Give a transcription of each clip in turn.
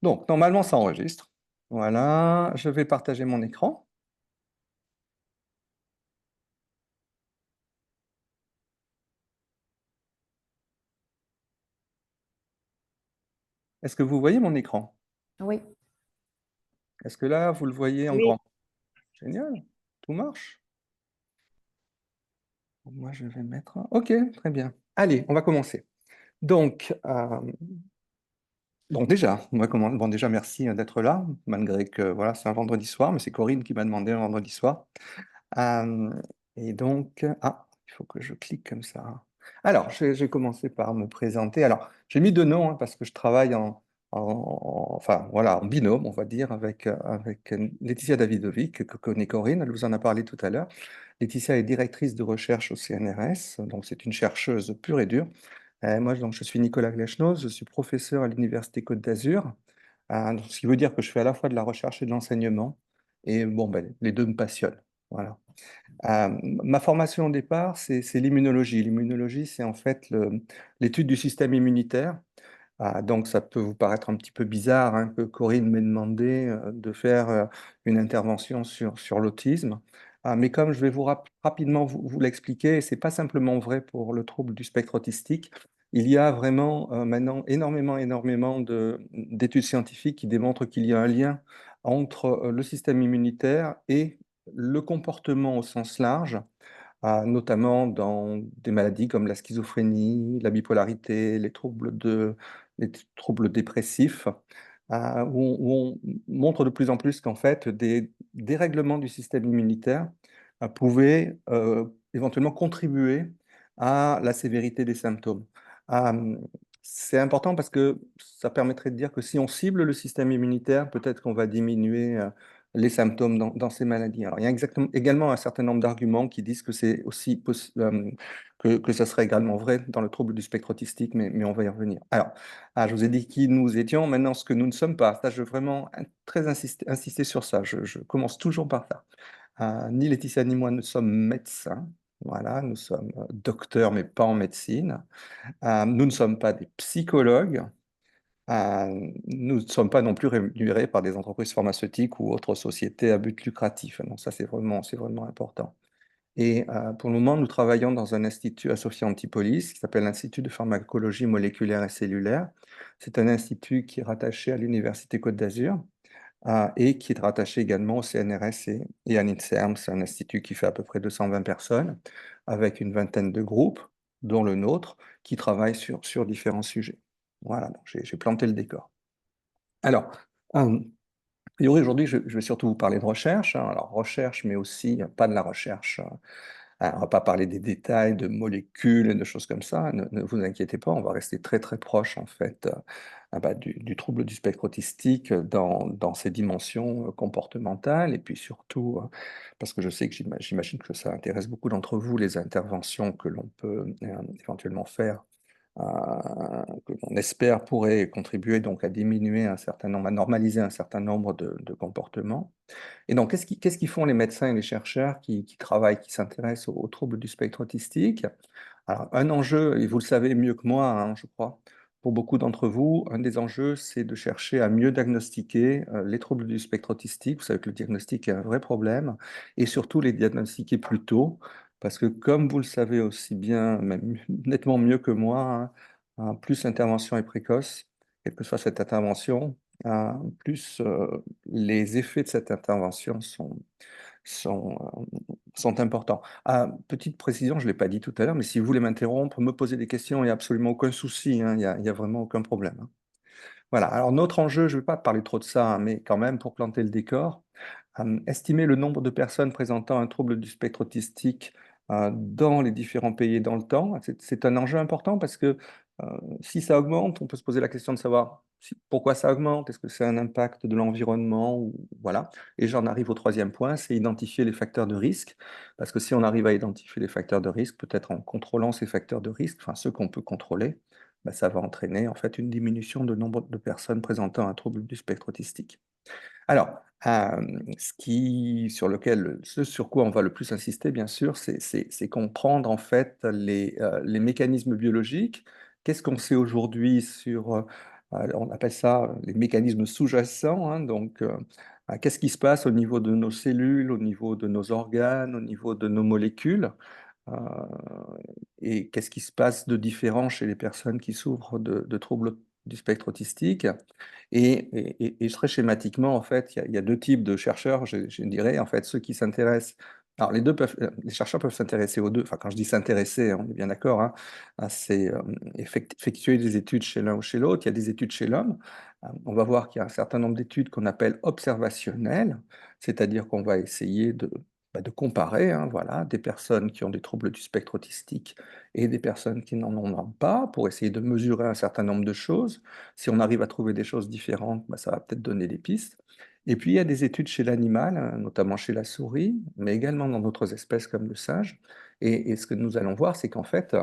Donc, normalement, ça enregistre. Voilà, je vais partager mon écran. Est-ce que vous voyez mon écran? Oui, Est-ce que là, vous le voyez en oui, grand? Génial, tout marche. Moi, je vais mettre... OK, très bien. Allez, on va commencer. Donc, déjà, on va Bon, déjà, merci d'être là, malgré que voilà, c'est un vendredi soir, mais c'est Corinne qui m'a demandé un vendredi soir. Euh, et donc, il faut que je clique comme ça. Alors, j'ai commencé par me présenter. Alors, j'ai mis deux noms hein, parce que je travaille enfin, voilà, en binôme, on va dire, avec Laetitia Davidovic, que connaît Corinne, elle vous en a parlé tout à l'heure. Laetitia est directrice de recherche au CNRS, donc c'est une chercheuse pure et dure. Moi, donc, je suis Nicolas Glechnoz, je suis professeur à l'Université Côte d'Azur, donc, ce qui veut dire que je fais à la fois de la recherche et de l'enseignement. Et bon, ben, les deux me passionnent. Voilà. Ma formation au départ, c'est l'immunologie. L'immunologie, c'est en fait l'étude du système immunitaire. Donc, ça peut vous paraître un petit peu bizarre hein, que Corinne m'ait demandé de faire une intervention sur l'autisme. Mais comme je vais rapidement vous l'expliquer, et c'est pas simplement vrai pour le trouble du spectre autistique, il y a vraiment maintenant énormément d'études scientifiques qui démontrent qu'il y a un lien entre le système immunitaire et le comportement au sens large, notamment dans des maladies comme la schizophrénie, la bipolarité, les troubles dépressifs, où on montre de plus en plus qu'en fait, des dérèglements du système immunitaire pouvaient éventuellement contribuer à la sévérité des symptômes. Euh, c'est important parce que ça permettrait de dire que si on cible le système immunitaire, peut-être qu'on va diminuer les symptômes dans ces maladies. Alors, il y a également un certain nombre d'arguments qui disent que c'est aussi que ça serait également vrai dans le trouble du spectre autistique, mais on va y revenir. Alors, je vous ai dit qui nous étions, maintenant ce que nous ne sommes pas. Ça, je veux vraiment très insister sur ça. Je commence toujours par ça. Ni Laetitia ni moi ne sommes médecins. Voilà, nous sommes docteurs, mais pas en médecine. Nous ne sommes pas des psychologues. Nous ne sommes pas non plus rémunérés par des entreprises pharmaceutiques ou autres sociétés à but lucratif. Donc ça, c'est vraiment important. Et pour le moment, nous travaillons dans un institut associé à Antipolis qui s'appelle l'Institut de pharmacologie moléculaire et cellulaire. C'est un institut qui est rattaché à l'Université Côte d'Azur et qui est rattaché également au CNRS et à l'INSERM. C'est un institut qui fait à peu près 220 personnes, avec une vingtaine de groupes, dont le nôtre, qui travaillent sur différents sujets. Voilà, donc j'ai planté le décor. Alors, a priori, aujourd'hui, je vais surtout vous parler de recherche. Hein. Alors, recherche, mais aussi pas de la recherche. On ne va pas parler des détails de molécules et de choses comme ça. Ne vous inquiétez pas, on va rester très très proche en fait du trouble du spectre autistique dans ses dimensions comportementales et puis surtout parce que je sais que j'imagine que ça intéresse beaucoup d'entre vous les interventions que l'on peut éventuellement faire que l'on espère pourrait contribuer donc à diminuer un certain nombre, à normaliser un certain nombre de comportements. Et donc, qu'est-ce qu'ils font les médecins et les chercheurs qui travaillent, qui s'intéressent aux troubles du spectre autistique? Alors, un enjeu, et vous le savez mieux que moi, hein, je crois, pour beaucoup d'entre vous, un des enjeux, c'est de chercher à mieux diagnostiquer les troubles du spectre autistique. Vous savez que le diagnostic est un vrai problème, et surtout les diagnostiquer plus tôt, parce que comme vous le savez aussi bien, même nettement mieux que moi, plus l'intervention est précoce, quelle que soit cette intervention, plus les effets de cette intervention sont, sont importants. Petite précision, je ne l'ai pas dit tout à l'heure, mais si vous voulez m'interrompre, me poser des questions, il n'y a absolument aucun souci, hein, il y a vraiment aucun problème. Hein. Voilà, alors notre enjeu, je ne vais pas parler trop de ça, hein, mais quand même pour planter le décor, estimer le nombre de personnes présentant un trouble du spectre autistique dans les différents pays et dans le temps, c'est un enjeu important parce que si ça augmente, on peut se poser la question de savoir pourquoi ça augmente, est-ce que c'est un impact de l'environnement ou voilà. Et j'en arrive au troisième point, c'est identifier les facteurs de risque, parce que si on arrive à identifier les facteurs de risque, peut-être en contrôlant ces facteurs de risque, enfin ceux qu'on peut contrôler, bah, ça va entraîner en fait une diminution de nombre de personnes présentant un trouble du spectre autistique. Alors, ce sur quoi on va le plus insister, bien sûr, c'est comprendre en fait les mécanismes biologiques. Qu'est-ce qu'on sait aujourd'hui sur On appelle ça les mécanismes sous-jacents, hein, donc, qu'est-ce qui se passe au niveau de nos cellules, au niveau de nos organes, au niveau de nos molécules? Euh, et qu'est-ce qui se passe de différent chez les personnes qui souffrent de troubles du spectre autistique? Et très schématiquement, en fait, il y a deux types de chercheurs, je dirais. En fait, ceux qui s'intéressent. Alors, les chercheurs peuvent s'intéresser aux deux. Enfin, quand je dis s'intéresser, on est bien d'accord, hein, c'est effectuer des études chez l'un ou chez l'autre. Il y a des études chez l'homme. On va voir qu'il y a un certain nombre d'études qu'on appelle observationnelles, c'est-à-dire qu'on va essayer de comparer, hein, voilà, des personnes qui ont des troubles du spectre autistique et des personnes qui n'en ont pas, pour essayer de mesurer un certain nombre de choses. Si on arrive à trouver des choses différentes, bah, ça va peut-être donner des pistes. Et puis, il y a des études chez l'animal, notamment chez la souris, mais également dans d'autres espèces comme le singe. Et ce que nous allons voir, c'est qu'en fait,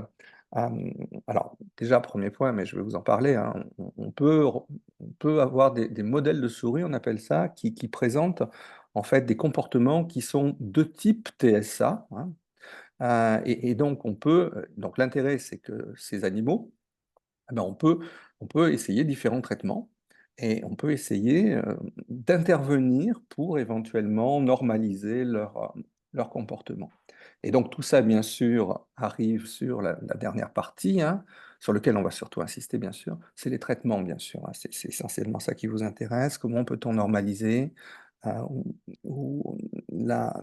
alors déjà, premier point, mais je vais vous en parler, hein, on peut avoir des modèles de souris, on appelle ça, qui présentent en fait des comportements qui sont de type TSA, hein. Et donc, donc l'intérêt, c'est que ces animaux, eh ben, on peut essayer différents traitements et on peut essayer d'intervenir pour éventuellement normaliser leur comportement. Et donc tout ça, bien sûr, arrive sur la dernière partie, hein, sur lequel on va surtout insister, bien sûr, c'est les traitements, bien sûr, hein. C'est essentiellement ça qui vous intéresse. Comment peut-on normaliser ou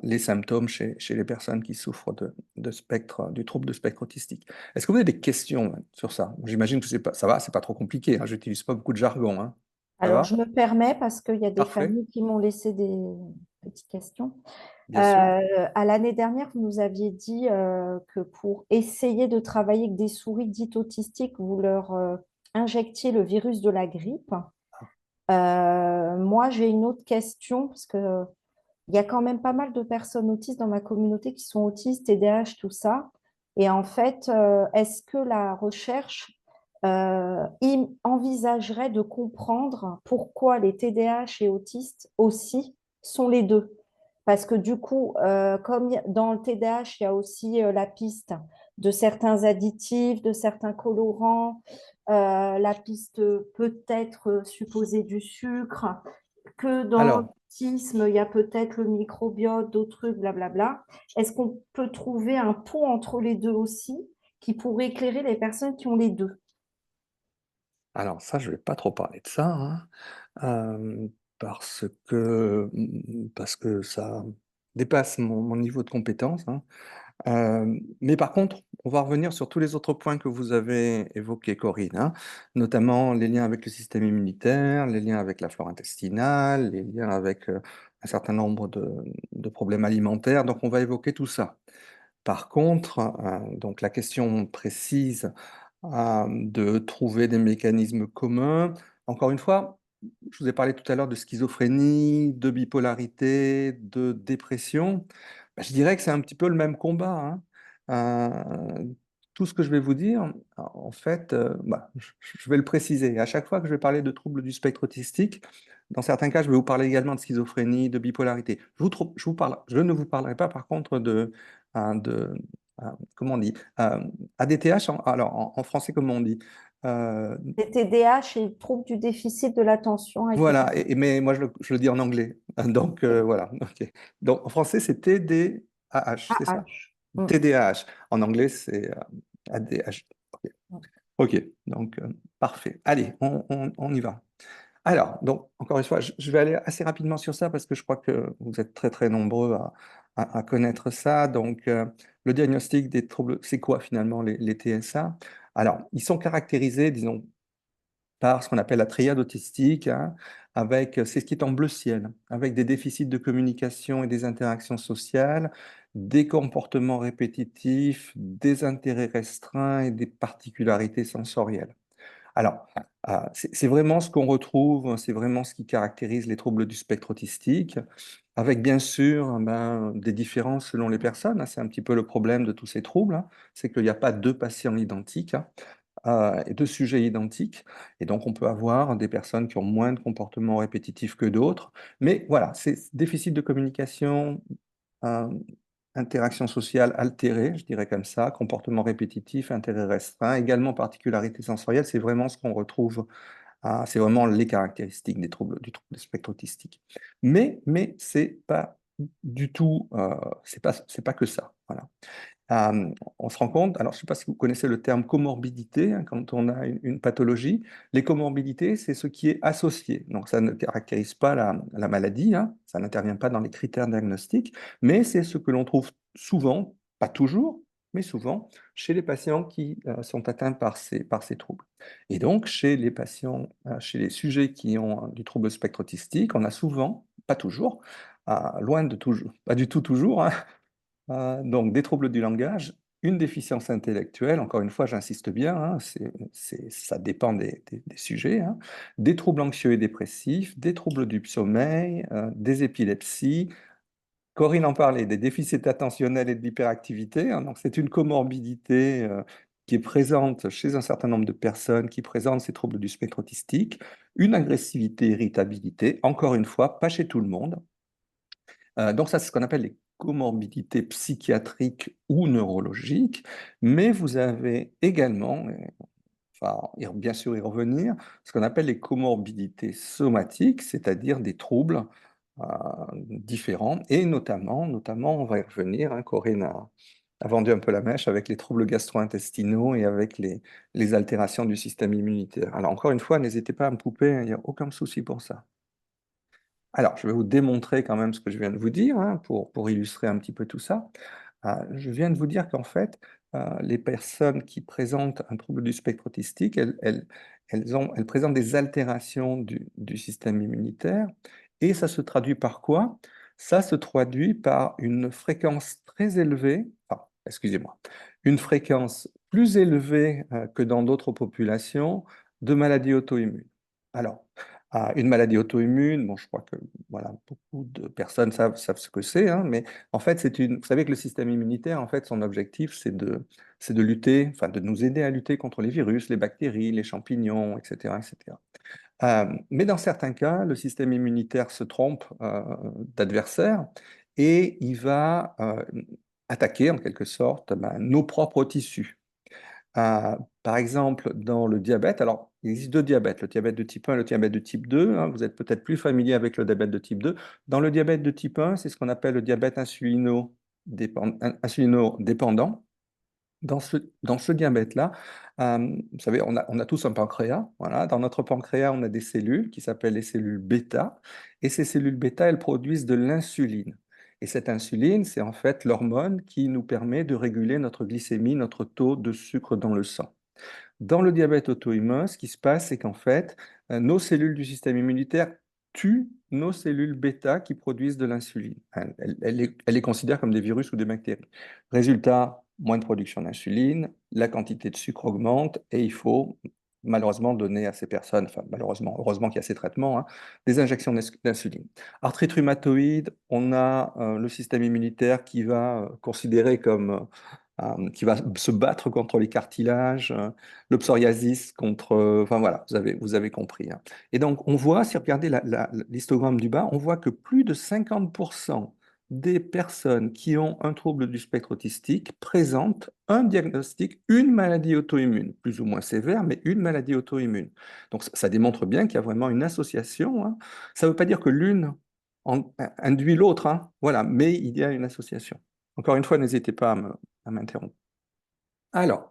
les symptômes chez les personnes qui souffrent du trouble de spectre autistique? Est-ce que vous avez des questions sur ça? J'imagine que ça va, c'est pas trop compliqué, hein, j'utilise pas beaucoup de jargon, hein. Ça Alors, je va? me permets, parce qu'il y a des Parfait, familles qui m'ont laissé des petites questions. bien sûr. À l'année dernière, vous nous aviez dit que pour essayer de travailler avec des souris dites autistiques, vous leur injectiez le virus de la grippe. Moi, j'ai une autre question, parce que il y a quand même pas mal de personnes autistes dans ma communauté qui sont autistes, TDAH, tout ça. Et en fait, est-ce que la recherche envisagerait de comprendre pourquoi les TDAH et autistes aussi sont les deux? Parce que du coup, comme dans le TDAH, il y a aussi la piste de certains additifs, de certains colorants, la piste peut-être supposée du sucre, que dans Alors, l'autisme, il y a peut-être le microbiote, d'autres trucs, blablabla. Est-ce qu'on peut trouver un pont entre les deux aussi qui pourrait éclairer les personnes qui ont les deux? alors ça, je vais pas trop parler de ça, hein, parce que ça dépasse mon niveau de compétence, hein. Mais par contre, on va revenir sur tous les autres points que vous avez évoqués, Corinne, hein, notamment les liens avec le système immunitaire, les liens avec la flore intestinale, les liens avec un certain nombre de problèmes alimentaires. Donc, on va évoquer tout ça. Par contre, donc la question précise de trouver des mécanismes communs. Encore une fois, je vous ai parlé tout à l'heure de schizophrénie, de bipolarité, de dépression. Ben, je dirais que c'est un petit peu le même combat, hein. Tout ce que je vais vous dire, en fait, je vais le préciser. À chaque fois que je vais parler de troubles du spectre autistique, dans certains cas, je vais vous parler également de schizophrénie, de bipolarité. Je ne vous parlerai pas, par contre, de comment on dit? ADTH, alors en français, comment on dit? Euh, Les TDAH et troubles du déficit de l'attention et voilà, hyperactivité. mais moi je le dis en anglais. Donc voilà, ok. Donc en français, c'est TDAH, c'est ça. AH. Mm. TDAH. En anglais, c'est ADH. Ok, ok, donc parfait. Allez, on y va. Alors, donc, encore une fois, je vais aller assez rapidement sur ça parce que je crois que vous êtes très très nombreux à connaître ça. Donc, le diagnostic des troubles, c'est quoi finalement les TSA? Alors, ils sont caractérisés, disons, par ce qu'on appelle la triade autistique, hein, avec, c'est ce qui est en bleu ciel, avec des déficits de communication et des interactions sociales, des comportements répétitifs, des intérêts restreints et des particularités sensorielles. Alors, c'est vraiment ce qu'on retrouve, c'est vraiment ce qui caractérise les troubles du spectre autistique, avec bien sûr des différences selon les personnes, hein. C'est un petit peu le problème de tous ces troubles, hein. C'est qu'il n'y a pas deux patients identiques, hein, et deux sujets identiques. Et donc, on peut avoir des personnes qui ont moins de comportements répétitifs que d'autres. Mais voilà, c'est déficit de communication, euh, interaction sociale altérée, je dirais comme ça, comportement répétitif, intérêt restreint, également particularité sensorielle, c'est vraiment ce qu'on retrouve C'est vraiment les caractéristiques des troubles, du trouble du spectre autistique. Mais c'est pas du tout, c'est pas que ça. Voilà. On se rend compte, alors je ne sais pas si vous connaissez le terme comorbidité, hein, quand on a une pathologie. Les comorbidités, c'est ce qui est associé. Donc ça ne caractérise pas la maladie, hein, ça n'intervient pas dans les critères diagnostiques, mais c'est ce que l'on trouve souvent, pas toujours, mais souvent, chez les patients qui sont atteints par ces troubles. Et donc, chez les patients, chez les sujets qui ont du trouble spectre autistique, on a souvent, pas toujours, loin de toujours, pas du tout toujours, hein, donc, des troubles du langage, une déficience intellectuelle, encore une fois, j'insiste bien, hein, ça dépend des sujets, hein, des troubles anxieux et dépressifs, des troubles du sommeil, des épilepsies. Corinne en parlait, des déficits attentionnels et de l'hyperactivité, hein, donc c'est une comorbidité qui est présente chez un certain nombre de personnes qui présentent ces troubles du spectre autistique, une agressivité, irritabilité, encore une fois, pas chez tout le monde. Donc ça, c'est ce qu'on appelle les comorbidités psychiatriques ou neurologiques, mais vous avez également, enfin, bien sûr y revenir, ce qu'on appelle les comorbidités somatiques, c'est-à-dire des troubles euh, différents, et notamment, on va y revenir, hein, Corinne a vendu un peu la mèche avec les troubles gastro-intestinaux et avec les altérations du système immunitaire. Alors encore une fois, n'hésitez pas à me couper, hein, il n'y a aucun souci pour ça. Alors, je vais vous démontrer quand même ce que je viens de vous dire, hein, pour illustrer un petit peu tout ça. Je viens de vous dire qu'en fait, les personnes qui présentent un trouble du spectre autistique, elles présentent des altérations du système immunitaire. Et ça se traduit par quoi? Ça se traduit par une fréquence très élevée, enfin, excusez-moi, une fréquence plus élevée que dans d'autres populations de maladies auto-immunes. Alors, une maladie auto-immune, bon, je crois que voilà, beaucoup de personnes savent ce que c'est, hein, mais en fait, vous savez que le système immunitaire, en fait, son objectif, c'est de lutter, enfin, de nous aider à lutter contre les virus, les bactéries, les champignons, etc., etc. Mais dans certains cas, le système immunitaire se trompe d'adversaire et il va attaquer, en quelque sorte, ben, nos propres tissus. Par exemple, dans le diabète, alors il existe deux diabètes, le diabète de type 1 et le diabète de type 2, hein, vous êtes peut-être plus familier avec le diabète de type 2. Dans le diabète de type 1, c'est ce qu'on appelle le diabète insulino-dépendant. Dans ce diabète-là, vous savez, on a tous un pancréas. Voilà. Dans notre pancréas, on a des cellules qui s'appellent les cellules bêta. Et ces cellules bêta, elles produisent de l'insuline. Et cette insuline, c'est en fait l'hormone qui nous permet de réguler notre glycémie, notre taux de sucre dans le sang. Dans le diabète auto-immun, ce qui se passe, c'est qu'en fait, nos cellules du système immunitaire tuent nos cellules bêta qui produisent de l'insuline. Elle les considère comme des virus ou des bactéries. Résultat, moins de production d'insuline, la quantité de sucre augmente et il faut malheureusement donner à ces personnes, enfin malheureusement, heureusement qu'il y a ces traitements, hein, des injections d'insuline. Arthrite rhumatoïde, on a le système immunitaire qui va considérer comme qui va se battre contre les cartilages, le contre... enfin voilà, vous avez compris, hein. Et donc, on voit, si vous regardez l'histogramme du bas, on voit que plus de 50% des personnes qui ont un trouble du spectre autistique présentent un diagnostic, une maladie auto-immune, plus ou moins sévère, mais une maladie auto-immune. Donc, ça démontre bien qu'il y a vraiment une association, hein. Ça ne veut pas dire que l'une induit l'autre, hein. Voilà, mais il y a une association. Encore une fois, n'hésitez pas à m'interrompre. Alors,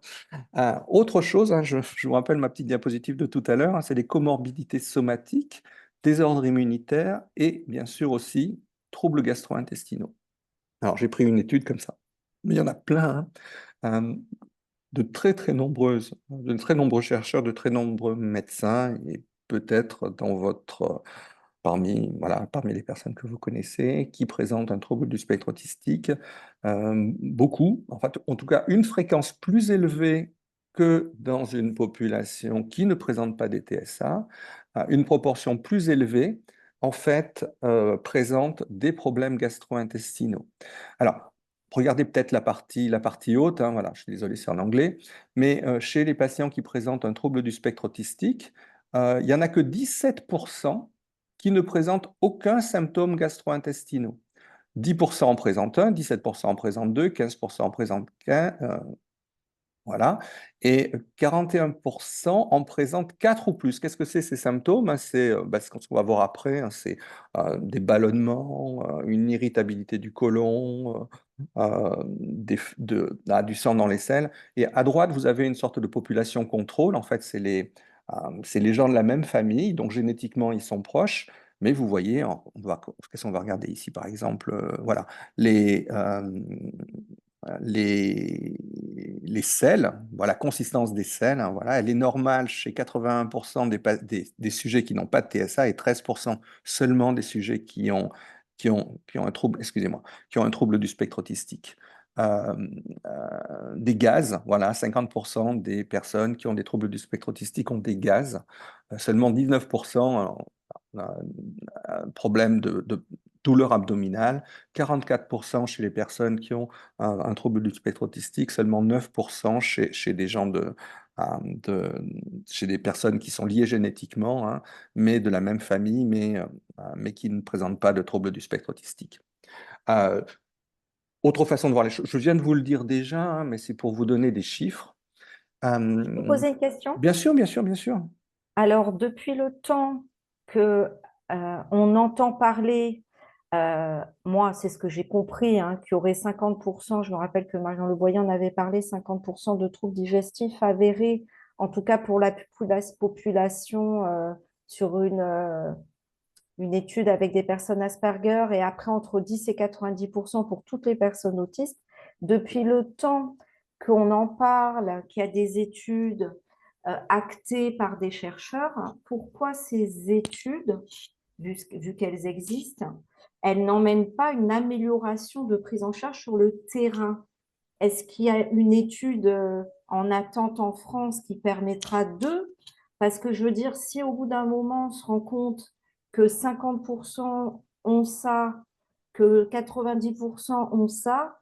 autre chose, hein, je vous rappelle ma petite diapositive de tout à l'heure, hein, c'est les comorbidités somatiques, désordres immunitaires et bien sûr aussi troubles gastro-intestinaux. Alors, j'ai pris une étude comme ça, mais il y en a plein, hein, de très nombreux chercheurs, de très nombreux médecins et peut-être dans parmi les personnes que vous connaissez qui présentent un trouble du spectre autistique, beaucoup, en fait, en tout cas une fréquence plus élevée que dans une population qui ne présente pas des TSA, une proportion plus élevée, en fait, présente des problèmes gastro-intestinaux. Alors, regardez peut-être la partie haute, hein, voilà, je suis désolé, c'est en anglais, mais chez les patients qui présentent un trouble du spectre autistique, il n'y en a que 17% qui ne présentent aucun symptôme gastro-intestinaux. 10% en présentent un, 17% en présentent deux, 15% en présentent qu'un, Voilà. Et 41% en présentent 4 ou plus. Qu'est-ce que c'est ces symptômes? Hein, c'est ce qu'on va voir après. Hein, c'est des ballonnements, une irritabilité du côlon, du sang dans les selles. Et à droite, vous avez une sorte de population contrôle. En fait, c'est les gens de la même famille, donc génétiquement, ils sont proches. Mais vous voyez, qu'est-ce qu'on va regarder ici, par exemple? Voilà, les, les, les sels, voilà, la consistance des sels, hein, voilà, elle est normale chez 81% des sujets qui n'ont pas de TSA et 13% seulement des sujets qui ont un trouble, excusez-moi, qui ont un trouble du spectre autistique. Euh, des gaz, voilà, 50% des personnes qui ont des troubles du spectre autistique ont des gaz. Seulement 19% problème de douleur abdominale, 44% chez les personnes qui ont un trouble du spectre autistique, seulement 9% chez des gens euh, de- chez des personnes qui sont liées génétiquement, hein, mais de la même famille, mais qui ne présentent pas de trouble du spectre autistique. Euh, Autre façon de voir les choses, je viens de vous le dire déjà, hein, mais c'est pour vous donner des chiffres. Je peux Euh, poser une question? Bien sûr, bien sûr, bien sûr. Alors, depuis le temps que on entend parler, moi, c'est ce que j'ai compris, hein, qu'il y aurait 50%, je me rappelle que Marion Leboyer en avait parlé, 50% de troubles digestifs avérés, en tout cas pour la population, sur une étude avec des personnes Asperger, et après entre 10 et 90% pour toutes les personnes autistes. Depuis le temps qu'on en parle, qu'il y a des études actées par des chercheurs, pourquoi ces études, vu qu'elles existent, elles n'emmènent pas une amélioration de prise en charge sur le terrain? Est-ce qu'il y a une étude en attente en France qui permettra de... Parce que je veux dire, si au bout d'un moment, on se rend compte que 50% ont ça, que 90% ont ça,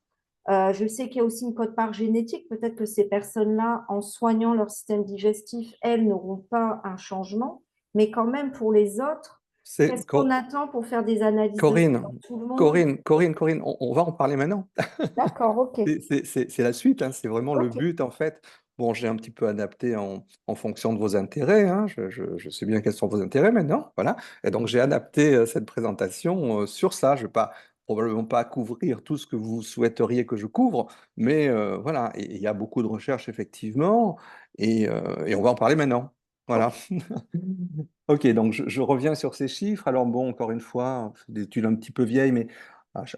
je sais qu'il y a aussi une quote-part génétique. Peut-être que ces personnes-là, en soignant leur système digestif, elles n'auront pas un changement. Mais quand même, pour les autres, C'est qu'est-ce qu'on attend pour faire des analyses de sang Corinne, dans tout le monde? Corinne, on va en parler maintenant. D'accord, ok. C'est la suite, hein, c'est vraiment le Ok. but en fait. Bon, j'ai un petit peu adapté en fonction de vos intérêts, hein, je sais bien quels sont vos intérêts maintenant, voilà. Et donc j'ai adapté cette présentation sur ça. Je ne vais pas probablement pas couvrir tout ce que vous souhaiteriez que je couvre, mais voilà, et il y a beaucoup de recherches effectivement, et on va en parler maintenant. Voilà. Ok. Ok, donc je reviens sur ces chiffres. Alors bon, encore une fois, c'est des études un petit peu vieilles, mais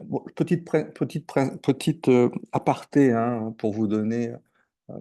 bon, petite aparté, hein, pour vous donner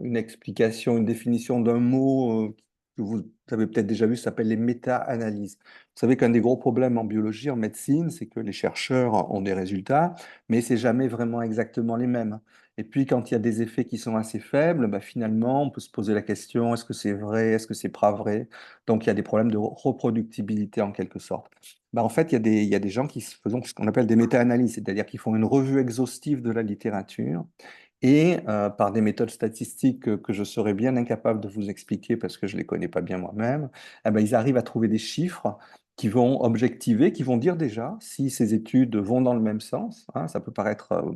une explication, une définition d'un mot que vous avez peut-être déjà vu, ça s'appelle les méta-analyses. Vous savez qu'un des gros problèmes en biologie, en médecine, c'est que les chercheurs ont des résultats, mais c'est jamais vraiment exactement les mêmes. Et puis, quand il y a des effets qui sont assez faibles, bah, finalement, on peut se poser la question, est-ce que c'est vrai, est-ce que c'est pas vrai? Donc, il y a des problèmes de reproductibilité en quelque sorte. Bah, en fait, il y a des gens qui font ce qu'on appelle des méta-analyses, c'est-à-dire qu'ils font une revue exhaustive de la littérature et par des méthodes statistiques que je serais bien incapable de vous expliquer parce que je ne les connais pas bien moi-même, eh ben, ils arrivent à trouver des chiffres qui vont objectiver, qui vont dire déjà si ces études vont dans le même sens, hein, ça peut paraître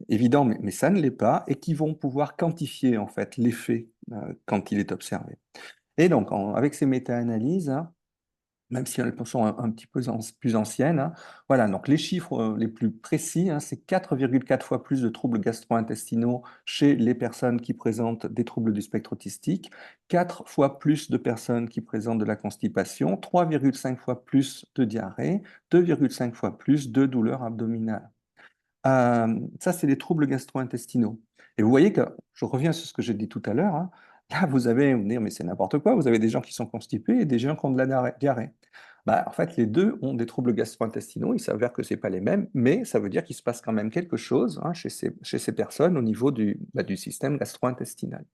évident, mais ça ne l'est pas, et qui vont pouvoir quantifier en fait l'effet quand il est observé. Et donc, avec ces méta-analyses, hein, même si elles sont un petit peu plus anciennes, hein, voilà, donc les chiffres les plus précis, hein, c'est 4,4 fois plus de troubles gastro-intestinaux chez les personnes qui présentent des troubles du spectre autistique, 4 fois plus de personnes qui présentent de la constipation, 3,5 fois plus de diarrhée, 2,5 fois plus de douleurs abdominales. Ça, c'est les troubles gastro-intestinaux. Et vous voyez que, je reviens sur ce que j'ai dit tout à l'heure, hein, là, vous me dire, mais c'est n'importe quoi, vous avez des gens qui sont constipés et des gens qui ont de la diarrhée. Bah, en fait, les deux ont des troubles gastro-intestinaux, il s'avère que ce n'est pas les mêmes, mais ça veut dire qu'il se passe quand même quelque chose, hein, chez ces personnes au niveau du système gastro-intestinal.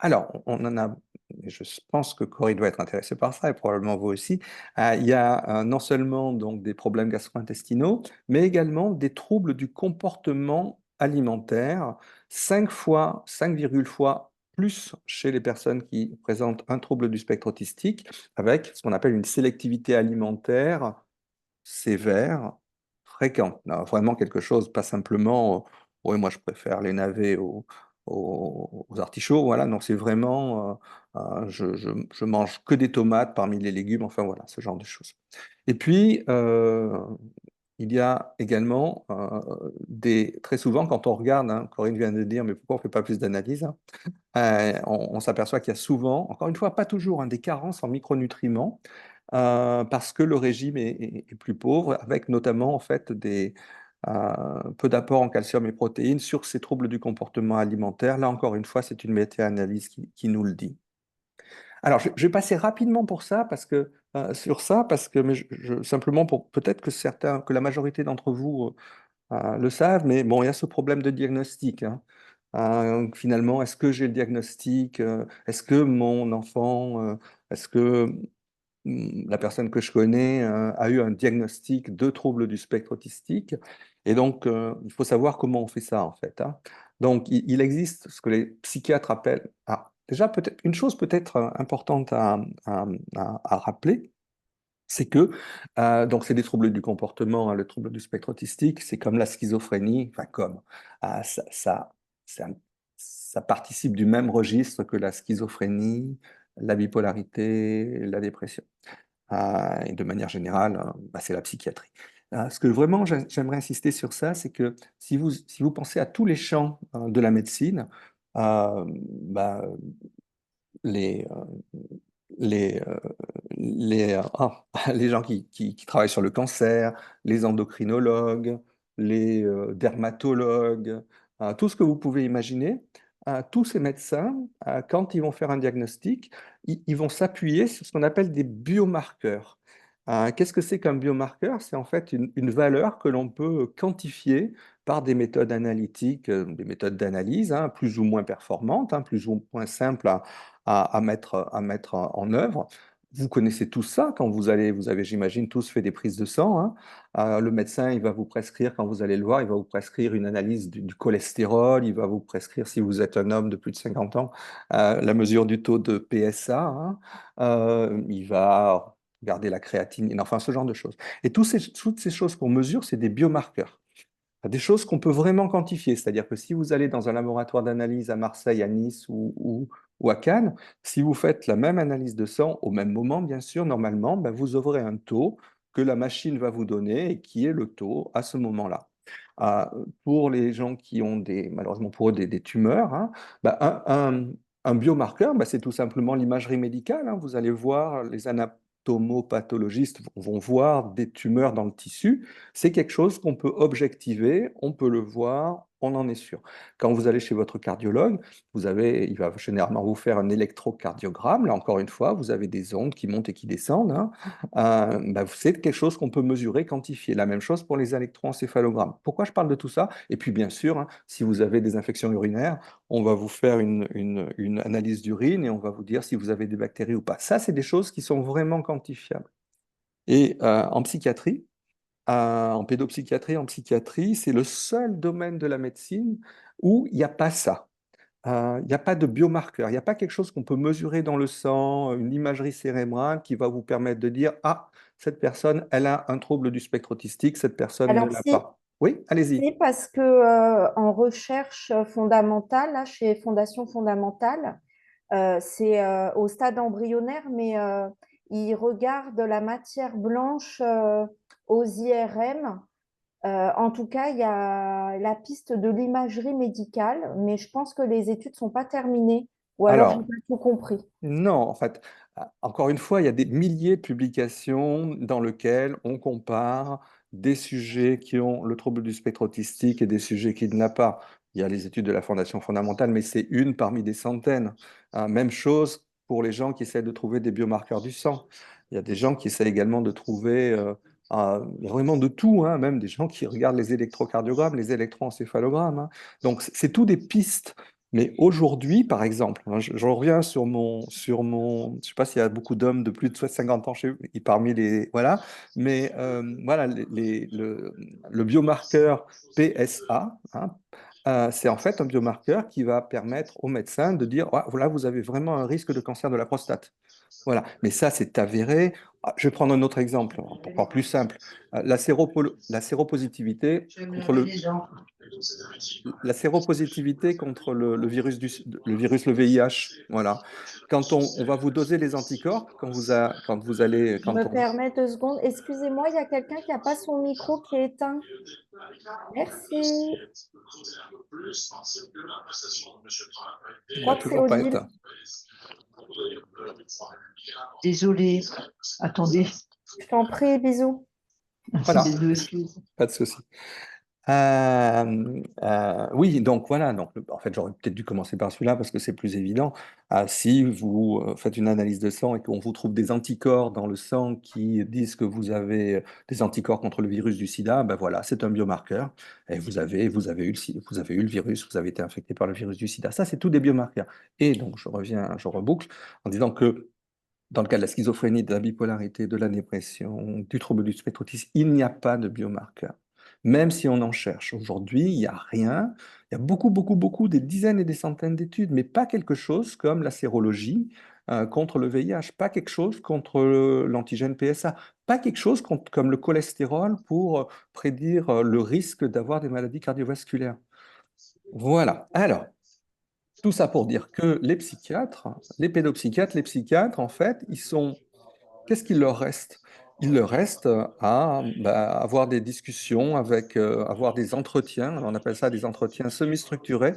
Alors, on en a, je pense que Corey doit être intéressé par ça, et probablement vous aussi. Il y a non seulement donc des problèmes gastro-intestinaux, mais également des troubles du comportement alimentaire, 5 fois plus chez les personnes qui présentent un trouble du spectre autistique, avec ce qu'on appelle une sélectivité alimentaire sévère, fréquente. Non, vraiment quelque chose, pas simplement, oui, moi je préfère les navets aux artichauts, voilà. Donc c'est vraiment, je mange que des tomates parmi les légumes, enfin voilà, ce genre de choses. Et puis, il y a également très souvent, quand on regarde, hein, Corinne vient de dire, mais pourquoi on ne fait pas plus d'analyses, hein, on s'aperçoit qu'il y a souvent, encore une fois, pas toujours, hein, des carences en micronutriments, parce que le régime est plus pauvre, avec notamment en fait peu d'apport en calcium et protéines sur ces troubles du comportement alimentaire. Là encore une fois, c'est une méta-analyse qui nous le dit. Alors, je vais passer rapidement sur ça, parce que simplement pour peut-être que que la majorité d'entre vous le savent, mais bon, il y a ce problème de diagnostic, hein. Finalement, est-ce que j'ai le diagnostic? Est-ce que mon enfant, est-ce que la personne que je connais a eu un diagnostic de trouble du spectre autistique? Et donc, il faut savoir comment on fait ça, en fait, hein. Donc, il existe ce que les psychiatres appellent... Ah, déjà, peut-être une chose peut-être importante à rappeler, c'est que, donc c'est des troubles du comportement, hein, le trouble du spectre autistique, c'est comme la schizophrénie, enfin comme, c'est ça participe du même registre que la schizophrénie, la bipolarité, la dépression. Et de manière générale, bah, c'est la psychiatrie. Ce que vraiment j'aimerais insister sur ça, c'est que si vous pensez à tous les champs de la médecine, bah, les, les, les gens qui travaillent sur le cancer, les endocrinologues, les dermatologues, tout ce que vous pouvez imaginer, tous ces médecins, quand ils vont faire un diagnostic, ils vont s'appuyer sur ce qu'on appelle des biomarqueurs. Qu'est-ce que c'est qu'un biomarqueur? C'est en fait une valeur que l'on peut quantifier par des méthodes analytiques, des méthodes d'analyse, hein, plus ou moins performantes, hein, plus ou moins simples à mettre en œuvre. Vous connaissez tous ça quand vous avez, j'imagine, tous fait des prises de sang, hein. Le médecin, il va vous prescrire, quand vous allez le voir, il va vous prescrire une analyse du cholestérol, il va vous prescrire, si vous êtes un homme de plus de 50 ans, la mesure du taux de PSA, hein. Il va regarder la créatinine, enfin ce genre de choses. Et toutes ces choses qu'on mesure, c'est des biomarqueurs. Des choses qu'on peut vraiment quantifier, c'est-à-dire que si vous allez dans un laboratoire d'analyse à Marseille, à Nice ou à Cannes, si vous faites la même analyse de sang au même moment, bien sûr, normalement, ben, vous aurez un taux que la machine va vous donner et qui est le taux à ce moment-là. Euh, pour les gens qui ont malheureusement pour eux, des tumeurs, hein, ben, un biomarqueur, ben, c'est tout simplement l'imagerie médicale, hein. Vous allez voir, les anatomopathologistes vont voir des tumeurs dans le tissu. C'est quelque chose qu'on peut objectiver, on peut le voir, on en est sûr. Quand vous allez chez votre cardiologue, il va généralement vous faire un électrocardiogramme. Là, encore une fois, vous avez des ondes qui montent et qui descendent, hein. Bah, c'est quelque chose qu'on peut mesurer, quantifier. La même chose pour les électroencéphalogrammes. Pourquoi je parle de tout ça? Et puis, bien sûr, hein, si vous avez des infections urinaires, on va vous faire une analyse d'urine et on va vous dire si vous avez des bactéries ou pas. Ça, c'est des choses qui sont vraiment quantifiables. Et en psychiatrie, en pédopsychiatrie, en psychiatrie, c'est le seul domaine de la médecine où il n'y a pas ça. Il n'y a pas de biomarqueur, il n'y a pas quelque chose qu'on peut mesurer dans le sang, une imagerie cérébrale qui va vous permettre de dire, ah, cette personne, elle a un trouble du spectre autistique, cette personne ne Alors l'a si, pas. Oui, allez-y. si parce que en recherche fondamentale, là, chez Fondation Fondamentale, c'est au stade embryonnaire, mais ils regardent la matière blanche aux IRM. En tout cas, il y a la piste de l'imagerie médicale, mais je pense que les études sont pas terminées, ou alors je n'ai Alors, pas tout compris. non, en fait, encore une fois, il y a des milliers de publications dans lesquelles on compare des sujets qui ont le trouble du spectre autistique et des sujets qui ne l'ont pas. Il y a les études de la Fondation fondamentale, mais c'est une parmi des centaines. Même chose pour les gens qui essaient de trouver des biomarqueurs du sang. Il y a des gens qui essaient également de trouver il y a vraiment de tout, hein, même des gens qui regardent les électrocardiogrammes, les électroencéphalogrammes, hein. Donc, c'est tout des pistes. Mais aujourd'hui, par exemple, hein, je reviens je ne sais pas s'il y a beaucoup d'hommes de plus de 50 ans parmi les, voilà, mais voilà, le biomarqueur PSA, hein, c'est en fait un biomarqueur qui va permettre au médecin de dire, ah, voilà, vous avez vraiment un risque de cancer de la prostate. Voilà, mais ça, c'est avéré. Ah, je vais prendre un autre exemple, encore plus simple. La séropositivité contre le VIH. Voilà. Quand on va vous doser les anticorps, quand vous allez, Je quand me on, permets 2 secondes. Excusez-moi, il y a quelqu'un qui n'a pas son micro qui est éteint. Merci. Je il n'a crois que c'est toujours pas Odile. éteint. Désolée, attendez, Je t'en prie, bisous. Voilà, des deux excuses. pas de souci. Oui, donc voilà. Donc, en fait, j'aurais peut-être dû commencer par celui-là parce que c'est plus évident. Si vous faites une analyse de sang et qu'on vous trouve des anticorps dans le sang qui disent que vous avez des anticorps contre le virus du sida, ben voilà, c'est un biomarqueur. Et vous avez eu le virus, vous avez été infecté par le virus du sida. Ça, c'est tout des biomarqueurs. Et donc, je reboucle en disant que dans le cas de la schizophrénie, de la bipolarité, de la dépression, du trouble du spectre autiste, il n'y a pas de biomarqueur. Même si on en cherche. Aujourd'hui, il n'y a rien. Il y a beaucoup, beaucoup, beaucoup, des dizaines et des centaines d'études, mais pas quelque chose comme la sérologie contre le VIH, pas quelque chose contre l'antigène PSA, pas quelque chose comme le cholestérol pour prédire le risque d'avoir des maladies cardiovasculaires. Voilà. Alors, tout ça pour dire que les psychiatres, les pédopsychiatres, les psychiatres, en fait, qu'est-ce qu'il leur reste? Il leur reste à avoir des discussions avoir des entretiens, on appelle ça des entretiens semi-structurés.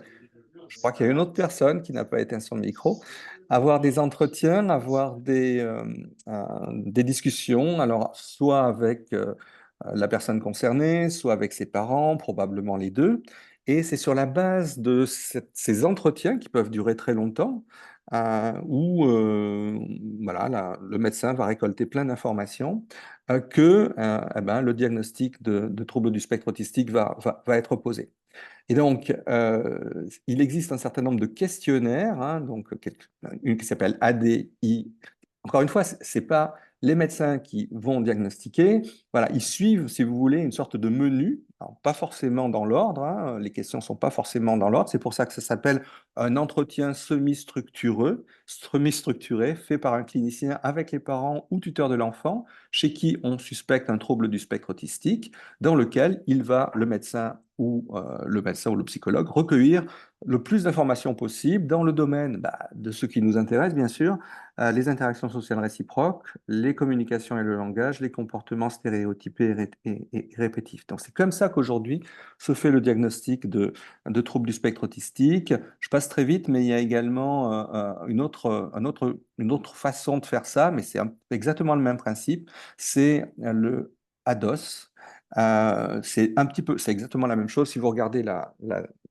Je crois qu'il y a une autre personne qui n'a pas éteint son micro. Avoir des entretiens, avoir des discussions, alors soit avec la personne concernée, soit avec ses parents, probablement les deux. Et c'est sur la base de ces entretiens qui peuvent durer très longtemps, où voilà, le médecin va récolter plein d'informations, eh ben, le diagnostic de trouble du spectre autistique va être posé. Et donc, il existe un certain nombre de questionnaires, hein, donc une qui s'appelle ADI. Encore une fois, c'est pas les médecins qui vont diagnostiquer. Voilà, ils suivent, si vous voulez, une sorte de menu. Alors, pas forcément dans l'ordre, hein, les questions sont pas forcément dans l'ordre. C'est pour ça que ça s'appelle un entretien semi-structuré, fait par un clinicien avec les parents ou tuteurs de l'enfant, chez qui on suspecte un trouble du spectre autistique, dans lequel le médecin ou le psychologue recueillir le plus d'informations possible dans le domaine de ce qui nous intéresse, bien sûr, les interactions sociales réciproques, les communications et le langage, les comportements stéréotypés et répétitifs. Donc c'est comme ça qu'aujourd'hui se fait le diagnostic de troubles du spectre autistique. Je passe très vite, mais il y a également une autre façon de faire ça, mais c'est exactement le même principe. C'est le ADOS. C'est exactement la même chose si vous regardez la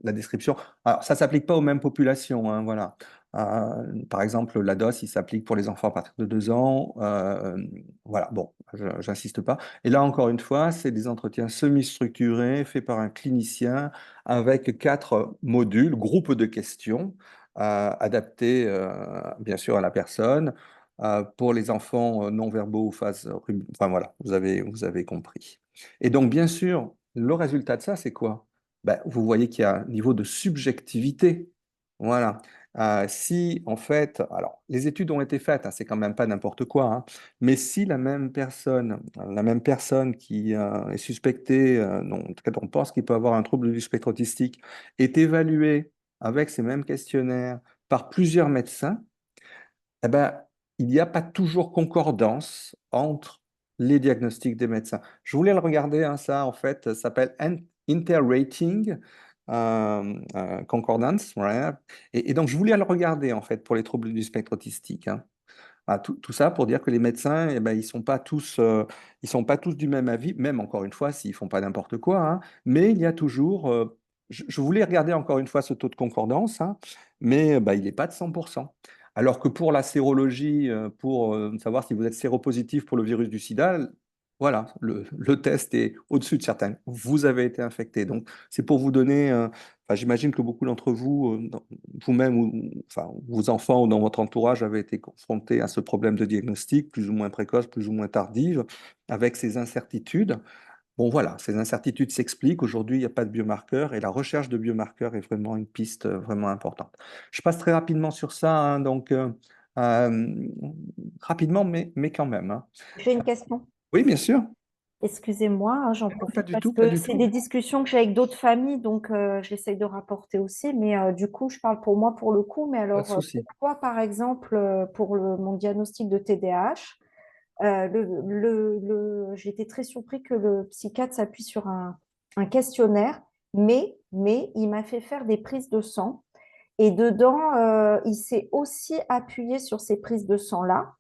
description. Alors, ça ne s'applique pas aux mêmes populations, hein, voilà. Par exemple, la DOS, il s'applique pour les enfants à partir de 2 ans. Voilà, bon, j'insiste pas. Et là, encore une fois, c'est des entretiens semi-structurés faits par un clinicien avec 4 modules, groupes de questions adaptés, bien sûr, à la personne. Pour les enfants non-verbaux ou enfin voilà, vous avez compris. Et donc, bien sûr, le résultat de ça, c'est quoi? Ben, vous voyez qu'il y a un niveau de subjectivité. Voilà. Si, en fait, alors, les études ont été faites, hein, c'est quand même pas n'importe quoi, hein, mais si la même personne qui est suspectée, en tout cas, on pense qu'il peut avoir un trouble du spectre autistique, est évaluée avec ces mêmes questionnaires par plusieurs médecins, eh ben, il n'y a pas toujours concordance entre les diagnostics des médecins. Je voulais le regarder, hein, ça, en fait, ça s'appelle Interrating Concordance. Voilà. Et donc, je voulais le regarder, en fait, pour les troubles du spectre autistique, hein. Tout ça pour dire que les médecins, eh ben, ils sont pas tous du même avis, même encore une fois, s'ils font pas n'importe quoi, hein. Mais il y a toujours, je voulais regarder encore une fois ce taux de concordance, hein, mais bah, il n'est pas de 100%. Alors que pour la sérologie, pour savoir si vous êtes séropositif pour le virus du sida, voilà, le test est au-dessus de certains. Vous avez été infecté. Donc, c'est pour vous donner, enfin, j'imagine que beaucoup d'entre vous, vous-même ou enfin, vos enfants ou dans votre entourage avaient été confrontés à ce problème de diagnostic, plus ou moins précoce, plus ou moins tardive, avec ces incertitudes. Bon, voilà, ces incertitudes s'expliquent. Aujourd'hui, il n'y a pas de biomarqueurs et la recherche de biomarqueurs est vraiment une piste vraiment importante. Je passe très rapidement sur ça, hein, donc, Euh, rapidement, mais quand même, hein. J'ai une question. Oui, bien sûr. Excusez-moi, hein, j'en Non, pas profite du parce tout, pas que du c'est tout. des discussions que j'ai avec d'autres familles, donc j'essaye de rapporter aussi. Mais du coup, je parle pour moi pour le coup. Mais Pas de alors, souci. pourquoi, par exemple, pour mon diagnostic de TDAH, j'ai été très surpris que le psychiatre s'appuie sur un questionnaire, mais il m'a fait faire des prises de sang. Et dedans, il s'est aussi appuyé sur ces prises de sang-là.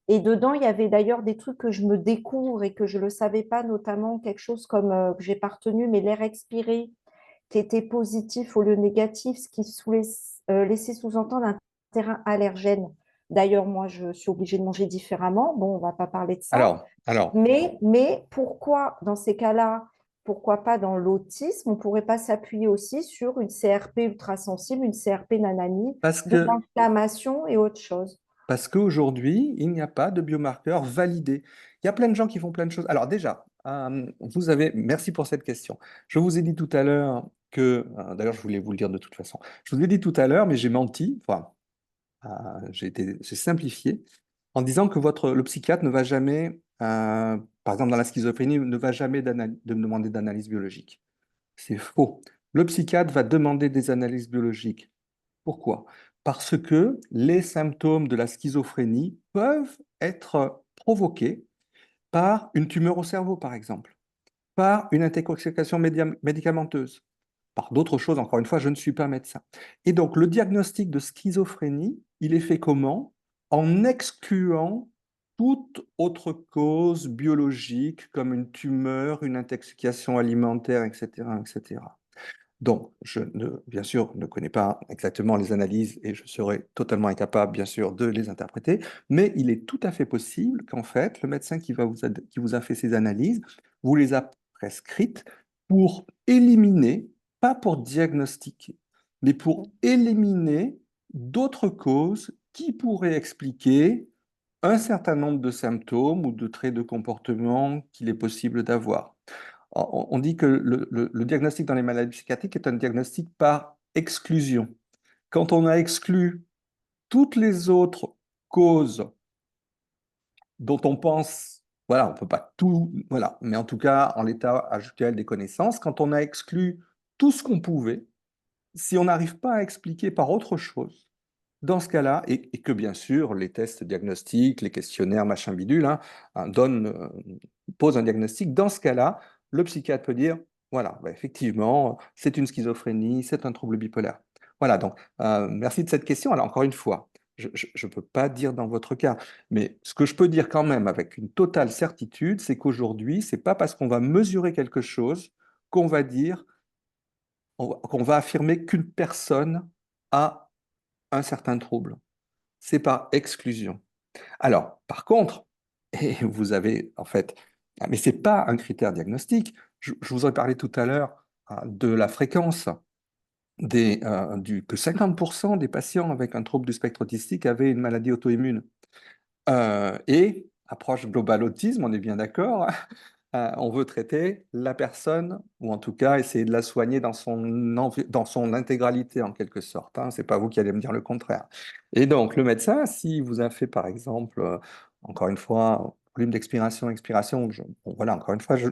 Et dedans, il y avait d'ailleurs des trucs que je me découvre et que je ne le savais pas, notamment quelque chose comme que j'ai pas retenu, mais l'air expiré qui était positif au lieu négatif, ce qui laissait sous-entendre un terrain allergène. D'ailleurs, moi, je suis obligée de manger différemment. Bon, on ne va pas parler de ça. Alors, Mais pourquoi, dans ces cas-là, pourquoi pas dans l'autisme, on ne pourrait pas s'appuyer aussi sur une CRP ultrasensible, une CRP nananie, parce de que l'inflammation et autre chose. Parce qu'aujourd'hui, il n'y a pas de biomarqueur validé. Il y a plein de gens qui font plein de choses. Alors déjà, merci pour cette question. Je vous ai dit tout à l'heure d'ailleurs, je voulais vous le dire de toute façon. Je vous ai dit tout à l'heure, mais j'ai menti. Enfin, euh, j'ai simplifié en disant que le psychiatre ne va jamais, par exemple dans la schizophrénie, ne va jamais de demander d'analyse biologique. C'est faux. Le psychiatre va demander des analyses biologiques. Pourquoi? Parce que les symptômes de la schizophrénie peuvent être provoqués par une tumeur au cerveau, par exemple, par une intoxication médicamenteuse, par d'autres choses. Encore une fois, je ne suis pas médecin. Et donc, le diagnostic de schizophrénie, il est fait comment? En excluant toute autre cause biologique comme une tumeur, une intoxication alimentaire, etc., etc. Donc, bien sûr, ne connais pas exactement les analyses et je serais totalement incapable, bien sûr, de les interpréter, mais il est tout à fait possible qu'en fait, le médecin qui vous a fait ces analyses vous les a prescrites pour éliminer, pas pour diagnostiquer, mais pour éliminer d'autres causes qui pourraient expliquer un certain nombre de symptômes ou de traits de comportement qu'il est possible d'avoir. On dit que le diagnostic dans les maladies psychiatriques est un diagnostic par exclusion. Quand on a exclu toutes les autres causes dont on pense, voilà, on ne peut pas tout, voilà, mais en tout cas, en l'état actuel des connaissances, quand on a exclu tout ce qu'on pouvait, si on n'arrive pas à expliquer par autre chose, dans ce cas-là, et que bien sûr, les tests diagnostiques, les questionnaires, machin bidule, posent un diagnostic, dans ce cas-là, le psychiatre peut dire, voilà, bah, effectivement, c'est une schizophrénie, c'est un trouble bipolaire. Voilà, donc, merci de cette question. Alors, encore une fois, je ne peux pas dire dans votre cas, mais ce que je peux dire quand même avec une totale certitude, c'est qu'aujourd'hui, c'est pas parce qu'on va mesurer quelque chose qu'on va dire, qu'on va affirmer qu'une personne a un certain trouble. C'est par exclusion. Alors, par contre, et vous avez en fait, mais c'est pas un critère diagnostique. Je vous ai parlé tout à l'heure de la fréquence que 50% des patients avec un trouble du spectre autistique avaient une maladie auto-immune. Et approche globale autisme, on est bien d'accord. On veut traiter la personne, ou en tout cas essayer de la soigner dans son intégralité en quelque sorte. Ce n'est pas vous qui allez me dire le contraire. Et donc le médecin, si vous a fait par exemple, encore une fois, volume d'expiration, expiration, bon, voilà, encore une fois, je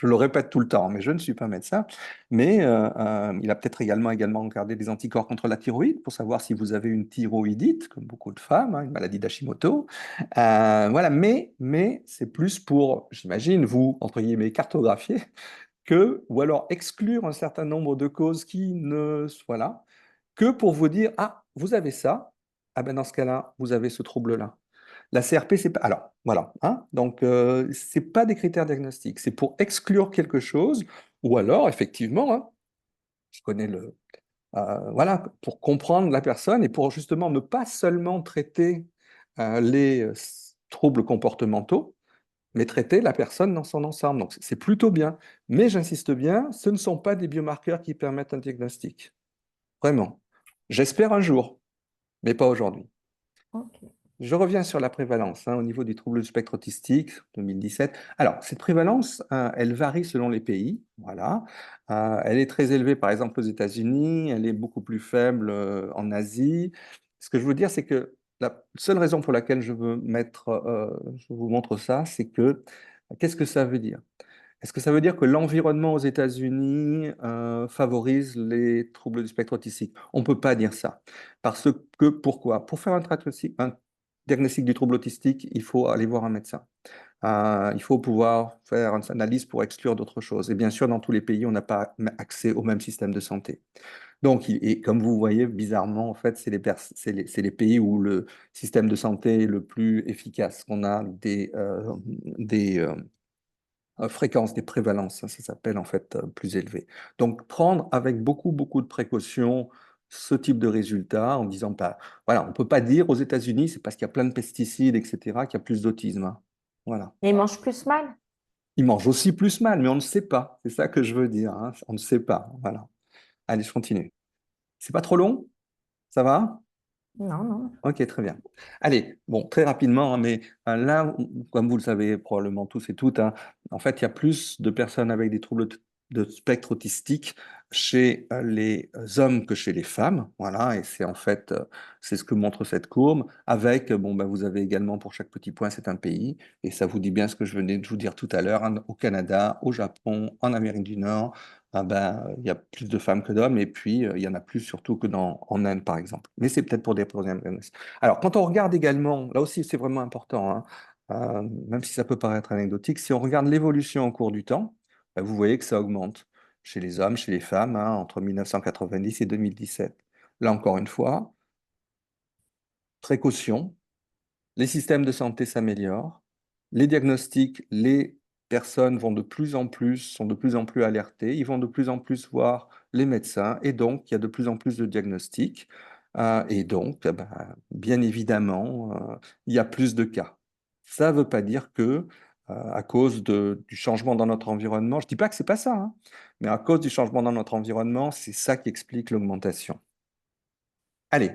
le répète tout le temps, mais je ne suis pas médecin, mais il a peut-être également regardé des anticorps contre la thyroïde pour savoir si vous avez une thyroïdite, comme beaucoup de femmes, une maladie d'Hashimoto. Voilà, mais c'est plus pour, j'imagine, vous, entre guillemets, cartographier ou alors exclure un certain nombre de causes qui ne soient là, que pour vous dire, ah, vous avez ça, ah ben dans ce cas-là, vous avez ce trouble-là. La CRP, c'est pas. Alors, voilà. Donc, c'est pas des critères diagnostiques. C'est pour exclure quelque chose, ou alors, effectivement, je connais voilà, pour comprendre la personne et pour justement ne pas seulement traiter les troubles comportementaux, mais traiter la personne dans son ensemble. Donc, c'est plutôt bien. Mais j'insiste bien, ce ne sont pas des biomarqueurs qui permettent un diagnostic. Vraiment. J'espère un jour, mais pas aujourd'hui. Ok. Je reviens sur la prévalence au niveau du trouble du spectre autistique 2017. Alors, cette prévalence, elle varie selon les pays. Voilà. Elle est très élevée, par exemple, aux États-Unis. Elle est beaucoup plus faible en Asie. Ce que je veux dire, c'est que la seule raison pour laquelle je vous montre ça, c'est que qu'est-ce que ça veut dire? Est-ce que ça veut dire que l'environnement aux États-Unis favorise les troubles du spectre autistique? On ne peut pas dire ça. Parce que, pourquoi? Pour faire un diagnostic du trouble autistique, il faut aller voir un médecin. Il faut pouvoir faire une analyse pour exclure d'autres choses. Et bien sûr, dans tous les pays, on n'a pas accès au même système de santé. Donc, et comme vous voyez, bizarrement, en fait, c'est les pays où le système de santé est le plus efficace, qu'on a des fréquences, des prévalences, ça s'appelle en fait plus élevées. Donc, prendre avec beaucoup, beaucoup de précautions ce type de résultat en disant pas, voilà, on ne peut pas dire aux États-Unis, c'est parce qu'il y a plein de pesticides, etc., qu'il y a plus d'autisme, hein. Voilà. Et ils mangent plus mal? Ils mangent aussi plus mal, mais on ne sait pas. C'est ça que je veux dire, hein. On ne sait pas. Voilà. Allez, je continue. C'est pas trop long? Ça va? Non, non. Ok, très bien. Allez, bon, très rapidement, hein, mais là, comme vous le savez probablement tous et toutes, hein, en fait, il y a plus de personnes avec des troubles de spectre autistique chez les hommes que chez les femmes. Voilà, et c'est en fait, c'est ce que montre cette courbe, avec, bon, ben, vous avez également pour chaque petit point, c'est un pays, et ça vous dit bien ce que je venais de vous dire tout à l'heure, hein, au Canada, au Japon, en Amérique du Nord, ah ben, il y a plus de femmes que d'hommes, et puis il y en a plus surtout que en Inde, par exemple. Mais c'est peut-être pour des problèmes. Alors, quand on regarde également, là aussi c'est vraiment important, hein, même si ça peut paraître anecdotique, si on regarde l'évolution au cours du temps, ben, vous voyez que ça augmente chez les hommes, chez les femmes, hein, entre 1990 et 2017. Là encore une fois, précaution, les systèmes de santé s'améliorent, les diagnostics, les personnes vont de plus en plus, sont de plus en plus alertées, ils vont de plus en plus voir les médecins, et donc il y a de plus en plus de diagnostics, et donc, ben, bien évidemment, il y a plus de cas. Ça ne veut pas dire que, à cause du changement dans notre environnement, je ne dis pas que ce n'est pas ça, hein, mais à cause du changement dans notre environnement, c'est ça qui explique l'augmentation. Allez,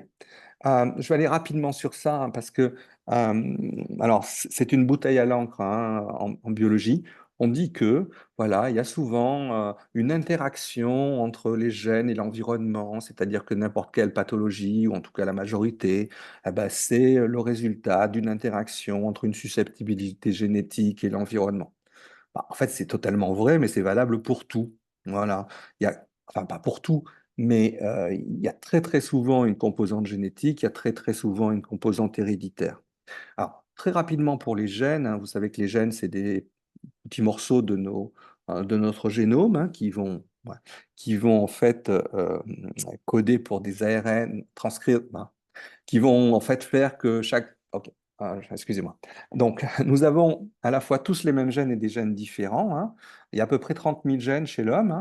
je vais aller rapidement sur ça, hein, parce que, alors, c'est une bouteille à l'encre, hein, en biologie. On dit que, voilà, il y a souvent une interaction entre les gènes et l'environnement, c'est-à-dire que n'importe quelle pathologie, ou en tout cas la majorité, eh ben, c'est le résultat d'une interaction entre une susceptibilité génétique et l'environnement. Bah, en fait, c'est totalement vrai, mais c'est valable pour tout. Voilà. Enfin, pas pour tout, mais il y a très très souvent une composante génétique, il y a très très souvent une composante héréditaire. Alors, très rapidement pour les gènes, hein, vous savez que les gènes, c'est des petits morceaux de notre génome, hein, ouais, qui vont en fait coder pour des ARN, transcrire, ben, qui vont en fait faire que chaque... Ok, excusez-moi. Donc, nous avons à la fois tous les mêmes gènes et des gènes différents, hein. Il y a à peu près 30 000 gènes chez l'homme,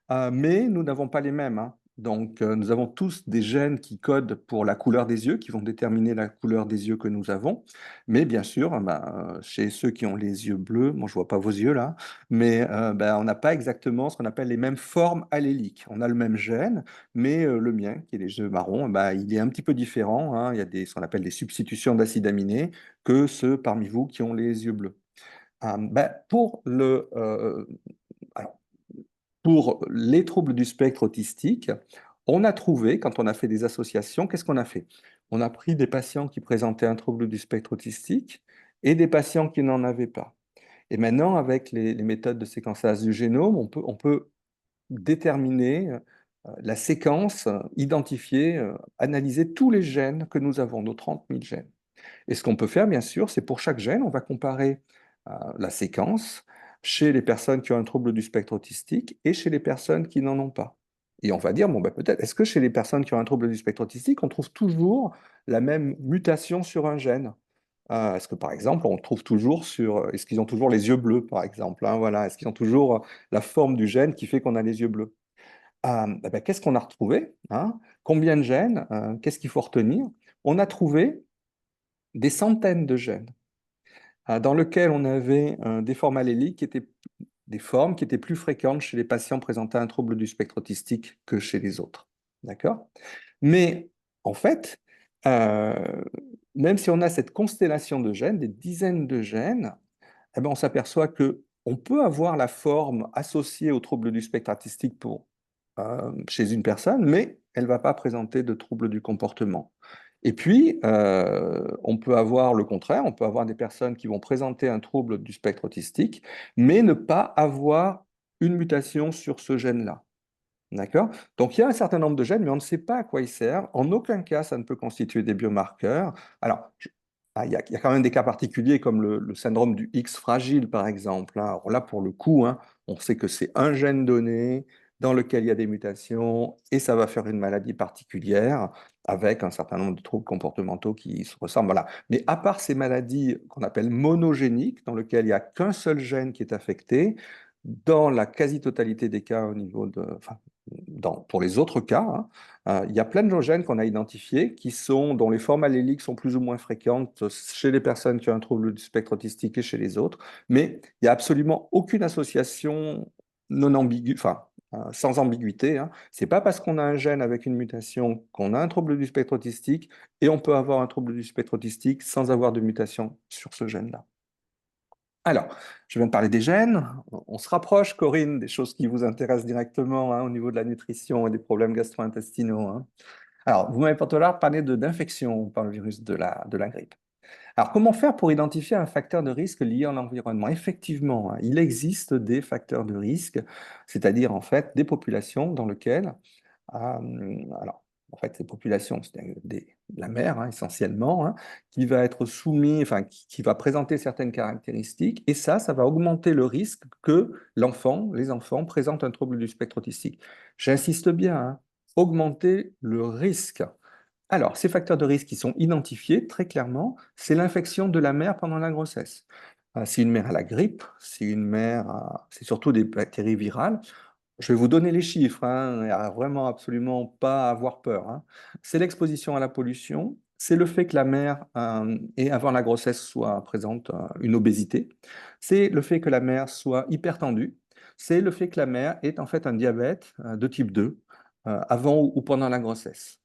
hein. Mais nous n'avons pas les mêmes, hein. Donc, nous avons tous des gènes qui codent pour la couleur des yeux, qui vont déterminer la couleur des yeux que nous avons. Mais bien sûr, ben, chez ceux qui ont les yeux bleus, moi je vois pas vos yeux là, mais ben, on n'a pas exactement ce qu'on appelle les mêmes formes alléliques. On a le même gène, mais le mien, qui est les yeux marrons, bah, il est un petit peu différent, hein. Il y a ce qu'on appelle des substitutions d'acides aminés que ceux parmi vous qui ont les yeux bleus. Bah, alors, pour les troubles du spectre autistique, on a trouvé, quand on a fait des associations, qu'est-ce qu'on a fait? On a pris des patients qui présentaient un trouble du spectre autistique et des patients qui n'en avaient pas. Et maintenant, avec les méthodes de séquençage du génome, on peut déterminer la séquence, identifier, analyser tous les gènes que nous avons, nos 30 000 gènes. Et ce qu'on peut faire, bien sûr, c'est pour chaque gène, on va comparer la séquence chez les personnes qui ont un trouble du spectre autistique et chez les personnes qui n'en ont pas. Et on va dire, bon, ben, peut-être, est-ce que chez les personnes qui ont un trouble du spectre autistique, on trouve toujours la même mutation sur un gène? Est-ce que, par exemple, on trouve toujours est-ce qu'ils ont toujours les yeux bleus, par exemple, hein, voilà. Est-ce qu'ils ont toujours la forme du gène qui fait qu'on a les yeux bleus? Eh ben, qu'est-ce qu'on a retrouvé, hein? Combien de gènes? Qu'est-ce qu'il faut retenir? On a trouvé des centaines de gènes dans lesquels on avait des formes alléliques qui étaient des formes qui étaient plus fréquentes chez les patients présentant un trouble du spectre autistique que chez les autres. D'accord? Mais en fait, euh, même si on a cette constellation de gènes, des dizaines de gènes, eh ben, on s'aperçoit que on peut avoir la forme associée au trouble du spectre autistique chez une personne, mais elle ne va pas présenter de trouble du comportement. Et puis, on peut avoir le contraire, on peut avoir des personnes qui vont présenter un trouble du spectre autistique, mais ne pas avoir une mutation sur ce gène-là. D'accord? Donc, il y a un certain nombre de gènes, mais on ne sait pas à quoi ils servent. En aucun cas, ça ne peut constituer des biomarqueurs. Alors, il y a quand même des cas particuliers comme le syndrome du X fragile, par exemple, hein. Alors là, pour le coup, hein, on sait que c'est un gène donné dans lequel il y a des mutations et ça va faire une maladie particulière avec un certain nombre de troubles comportementaux qui se ressemblent. Voilà. Mais à part ces maladies qu'on appelle monogéniques, dans lesquelles il n'y a qu'un seul gène qui est affecté, dans la quasi-totalité des cas au niveau de, enfin, pour les autres cas, hein, il y a plein de gènes qu'on a identifiés dont les formes alléliques sont plus ou moins fréquentes chez les personnes qui ont un trouble du spectre autistique et chez les autres, mais il n'y a absolument aucune association non ambiguë, enfin, sans ambiguïté, hein. C'est pas parce qu'on a un gène avec une mutation qu'on a un trouble du spectre autistique et on peut avoir un trouble du spectre autistique sans avoir de mutation sur ce gène-là. Alors, je viens de parler des gènes. On se rapproche, Corinne, des choses qui vous intéressent directement, hein, au niveau de la nutrition et des problèmes gastro-intestinaux, hein. Alors, vous m'avez parlé d'infection par le virus de la grippe. Alors, comment faire pour identifier un facteur de risque lié à l'environnement? Effectivement, hein, il existe des facteurs de risque, c'est-à-dire en fait des populations dans lesquelles alors, en fait, ces populations, c'est la mer, hein, essentiellement, hein, qui va être soumis, enfin, qui va présenter certaines caractéristiques, et ça va augmenter le risque que les enfants présentent un trouble du spectre autistique. J'insiste bien, hein, augmenter le risque. Alors, ces facteurs de risque qui sont identifiés très clairement, c'est l'infection de la mère pendant la grossesse. Si une mère a la grippe, c'est surtout des bactéries virales. Je vais vous donner les chiffres, hein, il n'y a vraiment absolument pas à avoir peur, hein. C'est l'exposition à la pollution, c'est le fait que la mère, et avant la grossesse, soit présente une obésité, c'est le fait que la mère soit hypertendue, c'est le fait que la mère ait en fait un diabète de type 2 avant ou pendant la grossesse.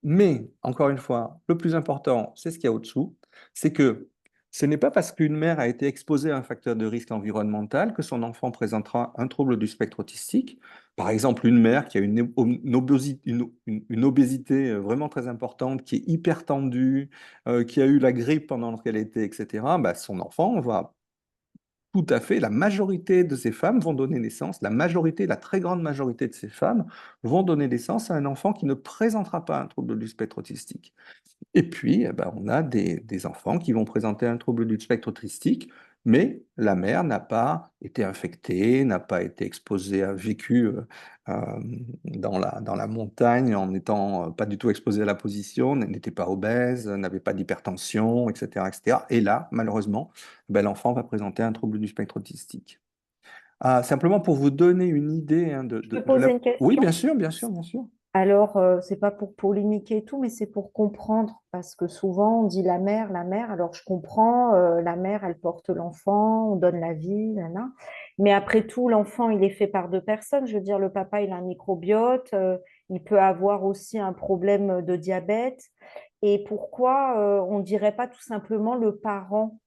Mais, encore une fois, le plus important, c'est ce qu'il y a au-dessous, c'est que ce n'est pas parce qu'une mère a été exposée à un facteur de risque environnemental que son enfant présentera un trouble du spectre autistique. Par exemple, une mère qui a une obésité vraiment très importante, qui est hyper tendue, qui a eu la grippe pendant laquelle elle était, etc., bah, son enfant va tout à fait, la majorité de ces femmes vont donner naissance, la très grande majorité de ces femmes vont donner naissance à un enfant qui ne présentera pas un trouble du spectre autistique. Et puis, eh ben, on a des enfants qui vont présenter un trouble du spectre autistique, mais la mère n'a pas été infectée, n'a pas été exposée, a vécu dans la montagne en n'étant pas du tout exposée à la position, n'était pas obèse, n'avait pas d'hypertension, etc., etc. Et là, malheureusement, ben, l'enfant va présenter un trouble du spectre autistique. Simplement pour vous donner une idée, hein, Je peux poser une Oui, bien question? sûr, bien sûr, bien sûr. Alors, c'est pas pour polémiquer et tout, mais c'est pour comprendre, parce que souvent on dit la mère, la mère. Alors je comprends, la mère, elle porte l'enfant, on donne la vie, nana. Mais après tout, l'enfant, il est fait par deux personnes. Je veux dire, le papa, il a un microbiote, il peut avoir aussi un problème de diabète. Et pourquoi on ne dirait pas tout simplement le parent?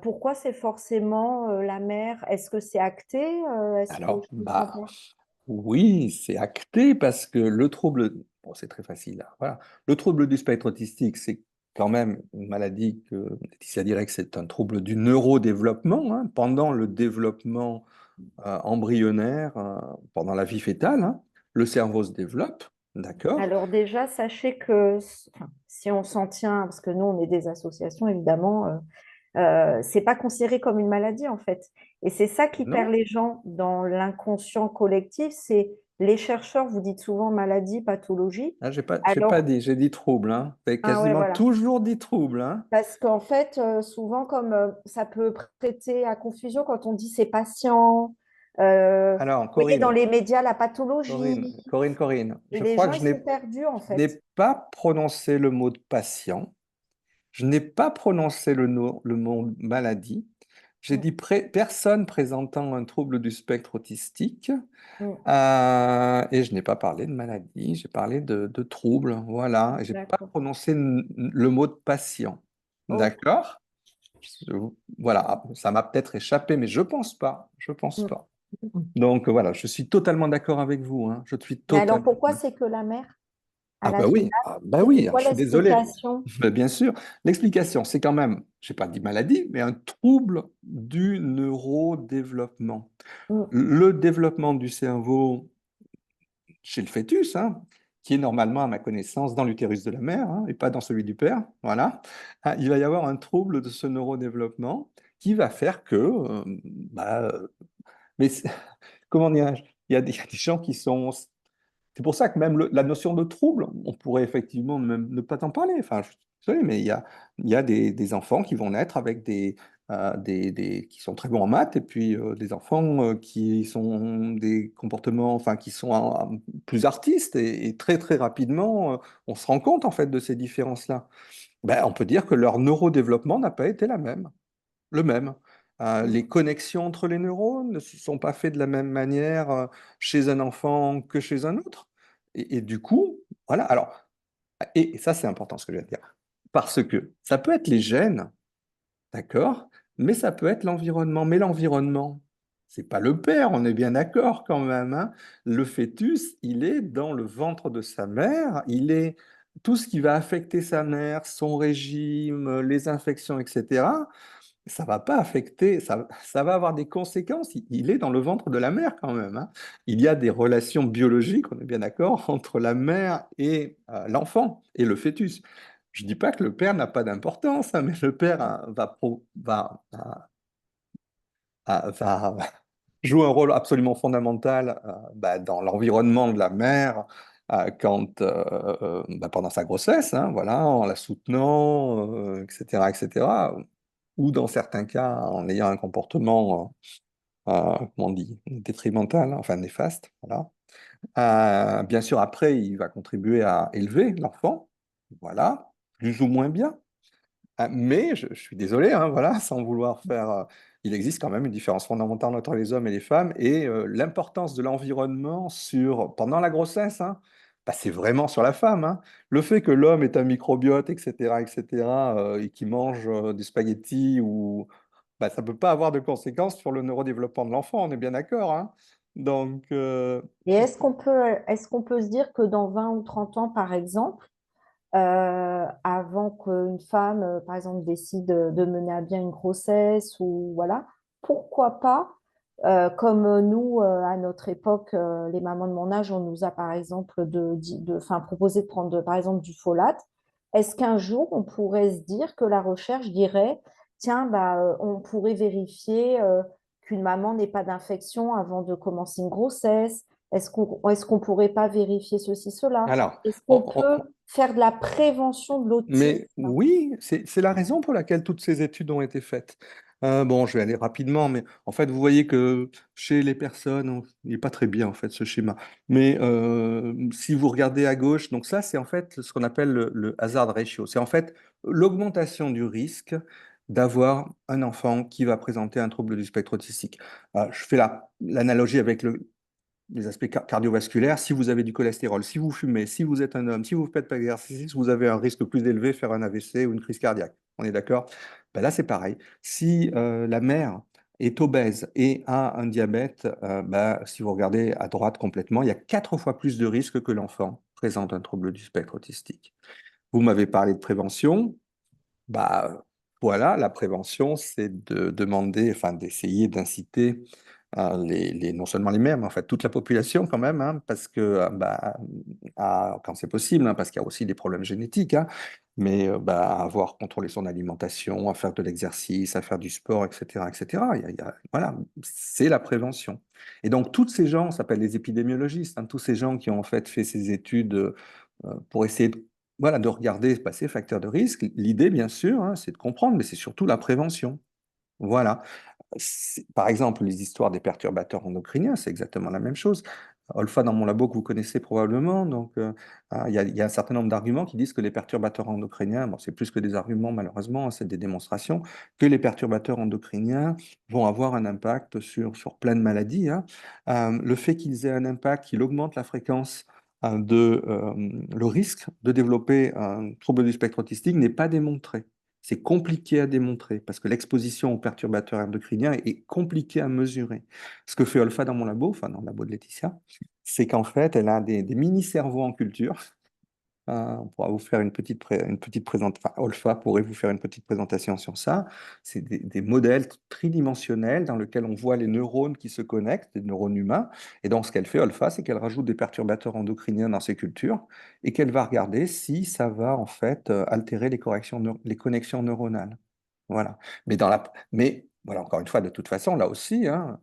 Pourquoi c'est forcément la mère? Est-ce que c'est acté? Est-ce que Alors, je comprends bah, pas? oui, c'est acté parce que le trouble, bon, c'est très facile, hein, voilà. Le trouble du spectre autistique, c'est quand même une maladie que Laetitia dirait que c'est un trouble du neurodéveloppement, hein, pendant le développement embryonnaire, pendant la vie fœtale, hein, le cerveau se développe, d'accord? Alors déjà, sachez que enfin, si on s'en tient, parce que nous, on est des associations, évidemment, c'est pas considéré comme une maladie, en fait. Et c'est ça qui perd Non? les gens dans l'inconscient collectif, c'est les chercheurs, vous dites souvent maladie, pathologie. Ah, j'ai pas Alors, dit, j'ai dit trouble, hein. J'ai ah ouais, quasiment voilà. toujours dit trouble, hein. Parce qu'en fait, souvent, comme ça peut prêter à confusion quand on dit c'est patient, Alors, vous voyez, dans Corinne, les médias, la Corinne, pathologie, Corinne, Corinne, et je les crois gens, que ils sont perdus, en je n'ai fait. pas prononcé le mot de patient. Je n'ai pas prononcé le mot maladie. J'ai Mm, dit personne présentant un trouble du spectre autistique. mm, Et je n'ai pas parlé de maladie, j'ai parlé de trouble. Voilà. Et je n'ai pas d'accord. prononcé le mot de patient. Ok. D'accord? Je- Voilà, ça m'a peut-être échappé, mais je pense pas. Je pense Mm. pas. Donc voilà, je suis totalement d'accord avec vous, hein. Je suis Mais alors, totalement. pourquoi c'est que la mère? à la finale. Bah C'était oui, alors, quoi je suis désolé. l'explication? Mais bien sûr, l'explication, c'est quand même, je n'ai pas dit maladie, mais un trouble du neurodéveloppement. Mm. Le développement du cerveau chez le fœtus, hein, qui est normalement, à ma connaissance, dans l'utérus de la mère, hein, et pas dans celui du père, voilà, il va y avoir un trouble de ce neurodéveloppement qui va faire que, mais comment dirais-je, il y a des gens qui sont. C'est pour ça que même la notion de trouble, on pourrait effectivement même ne pas t'en parler. Enfin, je suis désolé, mais il y a des enfants qui vont naître avec qui sont très bons en maths, et puis des enfants qui sont des comportements, enfin, qui sont plus artistes, et très, très rapidement, on se rend compte, en fait, de ces différences-là. Ben, on peut dire que leur neurodéveloppement n'a pas été le même. Les connexions entre les neurones ne se sont pas faites de la même manière chez un enfant que chez un autre. Et du coup, voilà. Alors, et ça, c'est important ce que je viens de dire. Parce que ça peut être les gènes, d'accord, mais ça peut être l'environnement. Mais l'environnement, c'est pas le père, on est bien d'accord quand même, hein. Le fœtus, il est dans le ventre de sa mère, il est tout ce qui va affecter sa mère, son régime, les infections, etc. Ça va pas affecter, ça va avoir des conséquences. Il est dans le ventre de la mère quand même, hein. Il y a des relations biologiques, on est bien d'accord, entre la mère et l'enfant et le fœtus. Je dis pas que le père n'a pas d'importance, hein, mais le père va jouer un rôle absolument fondamental dans l'environnement de la mère pendant sa grossesse, hein, voilà, en la soutenant, etc., etc. Ou dans certains cas en ayant un comportement, comment on dit, détrimental, hein, enfin néfaste, voilà. Bien sûr, après, il va contribuer à élever l'enfant, voilà, plus ou moins bien. Mais je suis désolé, hein, voilà, sans vouloir faire. Il existe quand même une différence fondamentale entre les hommes et les femmes, et l'importance de l'environnement pendant la grossesse, hein, bah, c'est vraiment sur la femme, hein. Le fait que l'homme ait un microbiote, etc., etc., et qu'il mange des spaghettis, ça ne peut pas avoir de conséquences sur le neurodéveloppement de l'enfant, on est bien d'accord, hein. Donc, Et est-ce qu'on peut se dire que dans 20 ou 30 ans, par exemple, avant qu'une femme, par exemple, décide de mener à bien une grossesse ou voilà, pourquoi pas, comme nous, à notre époque, les mamans de mon âge, on nous a par exemple enfin, proposé de prendre, par exemple, du folate. Est-ce qu'un jour, on pourrait se dire que la recherche dirait, tiens, bah, on pourrait vérifier qu'une maman n'ait pas d'infection avant de commencer une grossesse? Est-ce qu'on pourrait pas vérifier ceci, cela? alors, Est-ce qu'on on, peut faire de la prévention de Mais l'autisme? oui, c'est la raison pour laquelle toutes ces études ont été faites. Bon, je vais aller rapidement, mais en fait, vous voyez que chez les personnes, il n'est pas très bien en fait ce schéma. Mais si vous regardez à gauche, donc ça, c'est en fait ce qu'on appelle le hazard ratio. C'est en fait l'augmentation du risque d'avoir un enfant qui va présenter un trouble du spectre autistique. Je fais l'analogie avec les aspects cardiovasculaires. Si vous avez du cholestérol, si vous fumez, si vous êtes un homme, si vous ne faites pas d'exercice, vous avez un risque plus élevé de faire un AVC ou une crise cardiaque. On est d'accord? Ben là, c'est pareil. Si la mère est obèse et a un diabète, si vous regardez à droite complètement, il y a 4 fois plus de risques que l'enfant présente un trouble du spectre autistique. Vous m'avez parlé de prévention. Bah, voilà, la prévention, c'est de demander, enfin d'essayer d'inciter non seulement les mères, mais en fait toute la population quand même, hein, parce que quand c'est possible, hein, parce qu'il y a aussi des problèmes génétiques, hein, mais à avoir contrôlé son alimentation, à faire de l'exercice, à faire du sport, etc., etc. Voilà, c'est la prévention. Et donc toutes ces gens, on s'appelle les épidémiologistes, hein, tous ces gens qui ont en fait ces études pour essayer voilà, de regarder ces facteurs de risque. L'idée, bien sûr, hein, c'est de comprendre, mais c'est surtout la prévention. Voilà. Par exemple, les histoires des perturbateurs endocriniens, c'est exactement la même chose. Olfa, dans mon labo, que vous connaissez probablement, donc il y a un certain nombre d'arguments qui disent que les perturbateurs endocriniens, bon, c'est plus que des arguments malheureusement, hein, c'est des démonstrations, que les perturbateurs endocriniens vont avoir un impact sur plein de maladies, hein. Le fait qu'ils aient un impact, qu'ils augmentent la fréquence le risque de développer un trouble du spectre autistique n'est pas démontré. C'est compliqué à démontrer parce que l'exposition aux perturbateurs endocriniens est compliquée à mesurer. Ce que fait Olfa dans mon labo, enfin dans le labo de Laetitia, c'est qu'en fait, elle a des mini-cerveaux en culture On pourra vous faire une petite présentation, enfin, Olfa pourrait vous faire une petite présentation sur ça. C'est des modèles tridimensionnels dans lesquels on voit les neurones qui se connectent, les neurones humains. Et donc, ce qu'elle fait, Olfa, c'est qu'elle rajoute des perturbateurs endocriniens dans ses cultures et qu'elle va regarder si ça va en fait altérer les connexions neuronales. Voilà. Mais voilà, encore une fois, de toute façon, là aussi, hein,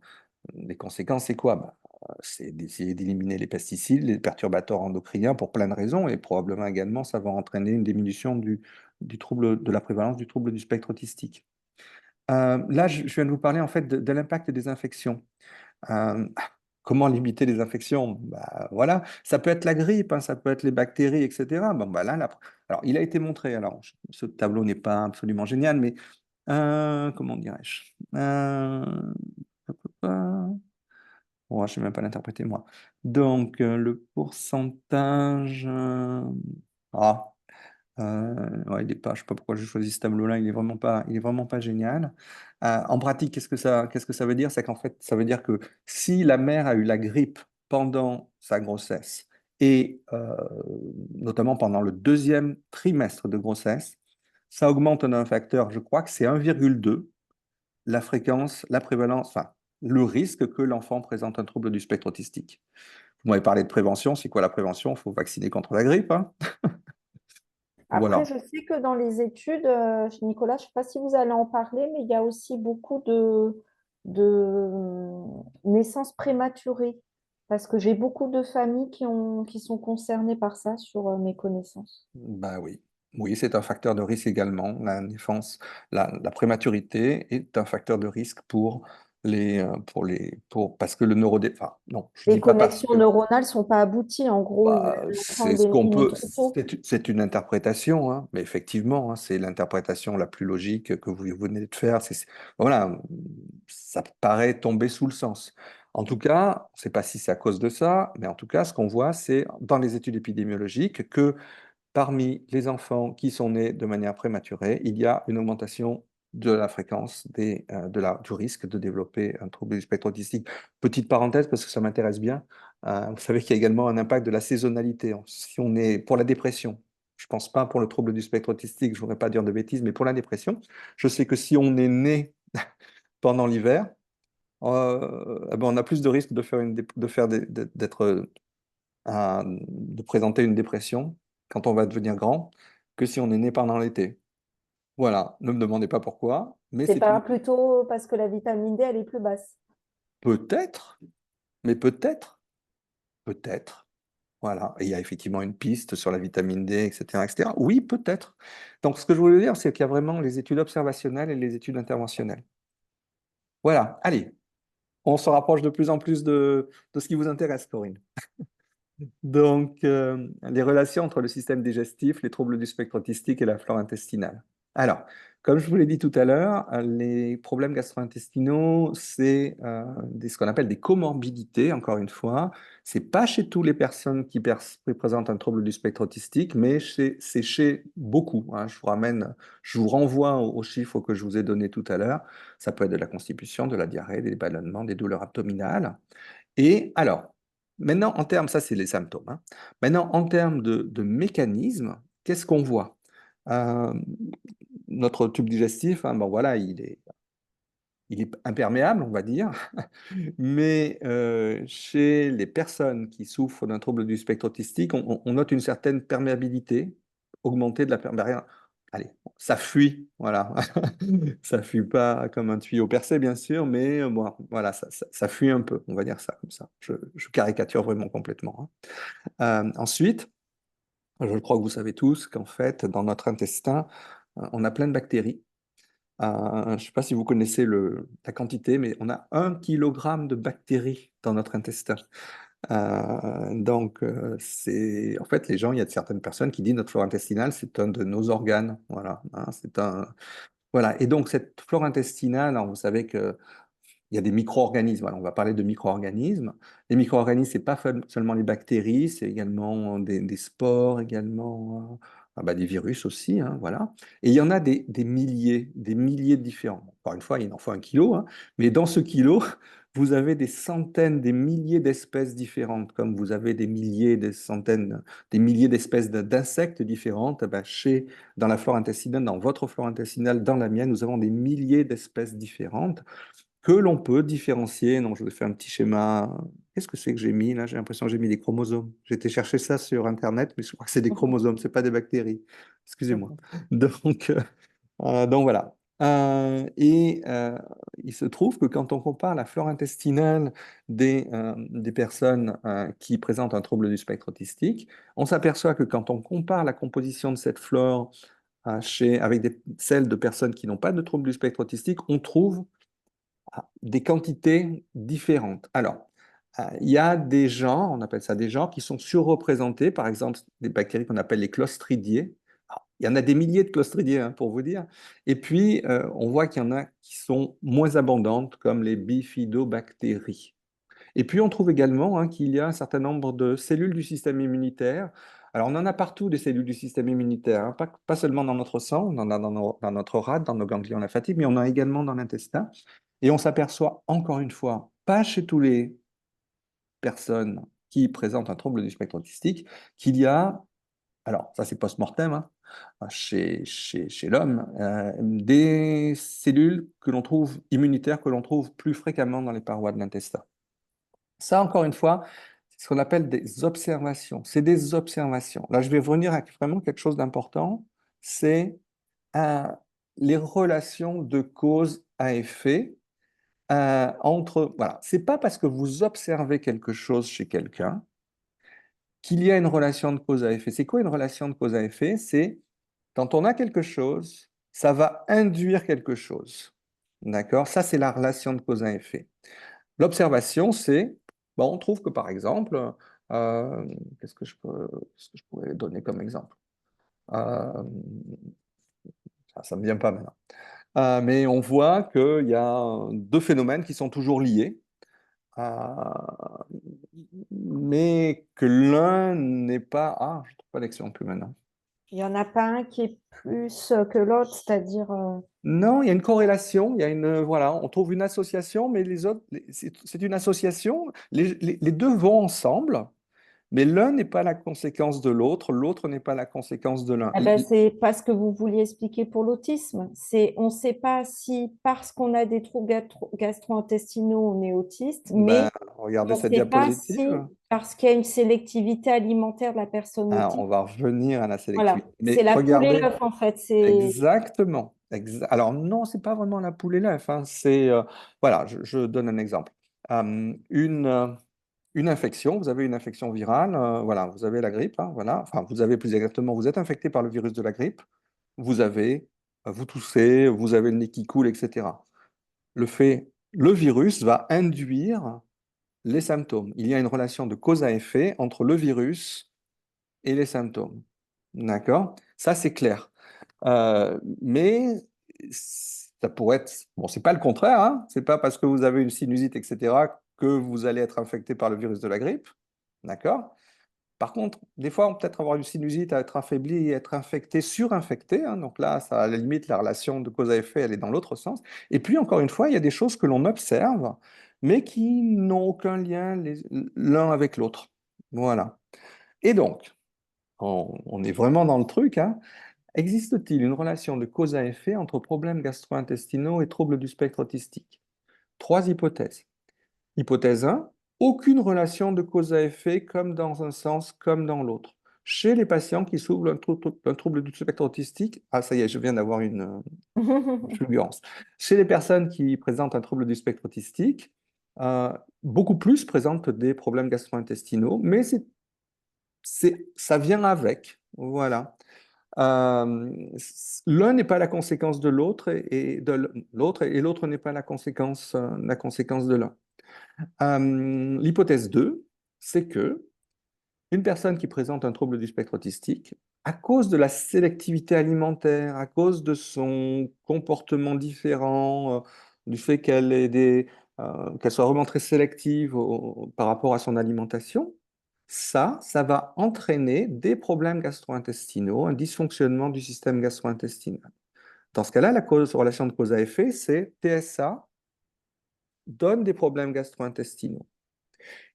les conséquences, c'est quoi? Bah, c'est d'essayer d'éliminer les pesticides, les perturbateurs endocriniens pour plein de raisons, et probablement également, ça va entraîner une diminution du trouble, de la prévalence du trouble du spectre autistique. Là, je viens de vous parler en fait de l'impact des infections. Comment limiter les infections? Bah, voilà, ça peut être la grippe, hein, ça peut être les bactéries, etc. Bon, bah là, alors, il a été montré, alors, ce tableau n'est pas absolument génial, mais comment dirais-je? Bon, je ne sais même pas l'interpréter, moi. Donc, le pourcentage. Ah, ouais, il est pas, je ne sais pas pourquoi j'ai choisi ce tableau-là, il est vraiment pas génial. En pratique, qu'est-ce que ça veut dire? C'est qu'en fait, ça veut dire que si la mère a eu la grippe pendant sa grossesse, et notamment pendant le deuxième trimestre de grossesse, ça augmente d'un facteur, je crois que c'est 1,2 la fréquence, la prévalence, enfin, le risque que l'enfant présente un trouble du spectre autistique. Vous m'avez parlé de prévention, c'est quoi la prévention? Il faut vacciner contre la grippe, hein. Après, Voilà. je sais que dans les études, chez Nicolas, je ne sais pas si vous allez en parler, mais il y a aussi beaucoup de naissances prématurées, parce que j'ai beaucoup de familles qui sont concernées par ça sur mes connaissances. Bah oui. Oui, c'est un facteur de risque également. La naissance, la prématurité est un facteur de risque parce que le enfin, non, je Les dis pas parce connexions que, neuronales ne sont pas abouties. En gros, bah, l'enfant c'est ce qu'on est né peut, trop tôt. c'est une interprétation, hein, mais effectivement, hein, c'est l'interprétation la plus logique que vous venez de faire. Voilà, ça paraît tomber sous le sens. En tout cas, on ne sait pas si c'est à cause de ça, mais en tout cas, ce qu'on voit, c'est dans les études épidémiologiques que parmi les enfants qui sont nés de manière prématurée, il y a une augmentation de la fréquence du risque de développer un trouble du spectre autistique. Petite parenthèse, parce que ça m'intéresse bien, vous savez qu'il y a également un impact de la saisonnalité. Si on est pour la dépression, je ne pense pas pour le trouble du spectre autistique, je ne voudrais pas dire de bêtises, mais pour la dépression, je sais que si on est né pendant l'hiver, eh ben, on a plus de risque de faire de faire d'être de présenter une dépression quand on va devenir grand que si on est né pendant l'été. Voilà, ne me demandez pas pourquoi, mais C'est c'est pas une... plutôt parce que la vitamine D, elle est plus basse. Peut-être, mais peut-être. Voilà, et il y a effectivement une piste sur la vitamine D, etc., etc. Oui, peut-être. Donc, ce que je voulais dire, c'est qu'il y a vraiment les études observationnelles et les études interventionnelles. Voilà, allez, on se rapproche de plus en plus de ce qui vous intéresse, Corinne. Donc, les relations entre le système digestif, les troubles du spectre autistique et la flore intestinale. Alors, comme je vous l'ai dit tout à l'heure, les problèmes gastro-intestinaux, c'est ce qu'on appelle des comorbidités, encore une fois. C'est pas chez toutes les personnes qui présentent un trouble du spectre autistique, mais c'est chez beaucoup, hein. Je vous renvoie aux chiffres que je vous ai donnés tout à l'heure. Ça peut être de la constipation, de la diarrhée, des ballonnements, des douleurs abdominales. Et alors, maintenant, en termes, ça c'est les symptômes, hein. Maintenant, en termes de mécanisme, qu'est-ce qu'on voit? Euh, Notre tube digestif, hein, bon, voilà, il est imperméable, on va dire, mais chez les personnes qui souffrent d'un trouble du spectre autistique, on note une certaine perméabilité augmentée de la perméabilité. Allez, ça fuit, voilà. Ça fuit pas comme un tuyau percé, bien sûr, mais bon, voilà, ça fuit un peu, on va dire ça comme ça. Je caricature vraiment complètement, hein. Ensuite, je crois que vous savez tous qu'en fait, dans notre intestin, on a plein de bactéries. Je ne sais pas si vous connaissez la quantité, mais on a 1 kilogramme de bactéries dans notre intestin. Donc, c'est en fait les gens, il y a certaines personnes qui disent notre flore intestinale, c'est un de nos organes. Voilà, hein, voilà. Et donc cette flore intestinale, alors, vous savez que il y a des micro-organismes. Voilà, on va parler de micro-organismes. Les micro-organismes, c'est pas seulement les bactéries, c'est également des spores, également bah, des virus aussi, hein, voilà. Et il y en a des milliers de différents. Encore une fois, il en faut 1 kilo, hein, mais dans ce kilo, vous avez des centaines, des milliers d'espèces différentes, comme vous avez des milliers, des centaines, des milliers d'espèces d'insectes différentes, eh ben, dans la flore intestinale, dans votre flore intestinale, dans la mienne, nous avons des milliers d'espèces différentes que l'on peut différencier. Donc, je vous ai fait un petit schéma. Qu'est-ce que c'est que j'ai mis là? J'ai l'impression que j'ai mis des chromosomes. J'ai été chercher ça sur Internet, mais je crois que c'est des chromosomes, c'est pas des bactéries. Excusez-moi. Donc, donc voilà. Il se trouve que quand on compare la flore intestinale des personnes qui présentent un trouble du spectre autistique, on s'aperçoit que quand on compare la composition de cette flore avec celles de personnes qui n'ont pas de trouble du spectre autistique, on trouve des quantités différentes. Alors, il y a des genres, on appelle ça des genres, qui sont surreprésentés, par exemple des bactéries qu'on appelle les clostridiées. Alors, il y en a des milliers de clostridiées, hein, pour vous dire. Et puis, on voit qu'il y en a qui sont moins abondantes, comme les bifidobactéries. Et puis, on trouve également qu'il y a un certain nombre de cellules du système immunitaire. Alors, on en a partout des cellules du système immunitaire, hein, pas seulement dans notre sang, on en a dans notre rate, dans nos ganglions lymphatiques, mais on en a également dans l'intestin. Et on s'aperçoit, encore une fois, pas chez toutes les personnes qui présentent un trouble du spectre autistique, qu'il y a, alors ça c'est post-mortem, hein, chez l'homme, des cellules que l'on trouve immunitaires, que l'on trouve plus fréquemment dans les parois de l'intestin. Ça, encore une fois, c'est ce qu'on appelle des observations. C'est des observations. Là, je vais revenir à vraiment quelque chose d'important, c'est euh, les relations de cause à effet voilà, c'est pas parce que vous observez quelque chose chez quelqu'un qu'il y a une relation de cause à effet. C'est quoi une relation de cause à effet? C'est quand on a quelque chose, ça va induire quelque chose. D'accord? Ça, c'est la relation de cause à effet. L'observation, c'est, bon, on trouve que par exemple, euh, qu'est-ce que je pourrais donner comme exemple? Ça ne me vient pas maintenant. Mais on voit qu'il y a deux phénomènes qui sont toujours liés. Euh, mais que l'un n'est pas... Ah, je ne trouve pas l'exemple maintenant. Il n'y en a pas un qui est plus que l'autre, c'est-à-dire Non, il y a une corrélation, il y a une... Voilà, on trouve une association, mais les autres, c'est une association. Les deux vont ensemble, mais l'un n'est pas la conséquence de l'autre, l'autre n'est pas la conséquence de l'un. eh ben, c'est pas ce que vous vouliez expliquer pour l'autisme. On ne sait pas si parce qu'on a des troubles gastro-intestinaux, on est autiste, Ben, mais regardez on ne cette sait pas si diapositive. parce qu'il y a une sélectivité alimentaire de la personne Ah, on autiste. va revenir à la Voilà, sélectivité. c'est Mais la poule et regardez, l'œuf en fait. C'est exactement. Alors non, c'est pas vraiment la poule et l'œuf, hein. C'est voilà, je donne un exemple. Une infection, vous avez une infection virale, voilà, vous avez la grippe, hein, voilà. Enfin, vous avez plus exactement, vous êtes infecté par le virus de la grippe, vous toussez, vous avez le nez qui coule, etc. Le virus va induire les symptômes. Il y a une relation de cause à effet entre le virus et les symptômes. D'accord? Ça, c'est clair. Mais ça pourrait être, bon, c'est pas le contraire, hein. C'est pas parce que vous avez une sinusite, etc., que vous allez être infecté par le virus de la grippe. D'accord? Par contre, des fois, on peut être avoir une sinusite, être affaibli, être infecté, surinfecté, hein. Donc là, ça, à la limite, la relation de cause à effet, elle est dans l'autre sens. Et puis, encore une fois, il y a des choses que l'on observe, mais qui n'ont aucun lien l'un avec l'autre. Voilà. Et donc, on est vraiment dans le truc, hein. Existe-t-il une relation de cause à effet entre problèmes gastro-intestinaux et troubles du spectre autistique? Trois hypothèses. Hypothèse 1, aucune relation de cause à effet comme dans un sens comme dans l'autre. Chez les patients qui souffrent d'un trouble du spectre autistique, ah ça y est, je viens d'avoir une fulgurance. Chez les personnes qui présentent un trouble du spectre autistique, euh, beaucoup plus présentent des problèmes gastro-intestinaux, mais ça vient avec. Voilà. L'un n'est pas la conséquence de l'autre et de l'autre et l'autre n'est pas la conséquence de l'un. L'hypothèse 2, c'est que une personne qui présente un trouble du spectre autistique, à cause de la sélectivité alimentaire, à cause de son comportement différent, du fait qu'elle soit vraiment très sélective par rapport à son alimentation, ça va entraîner des problèmes gastro-intestinaux, un dysfonctionnement du système gastro-intestinal. Dans ce cas-là, relation de cause à effet, c'est TSA donne des problèmes gastro-intestinaux.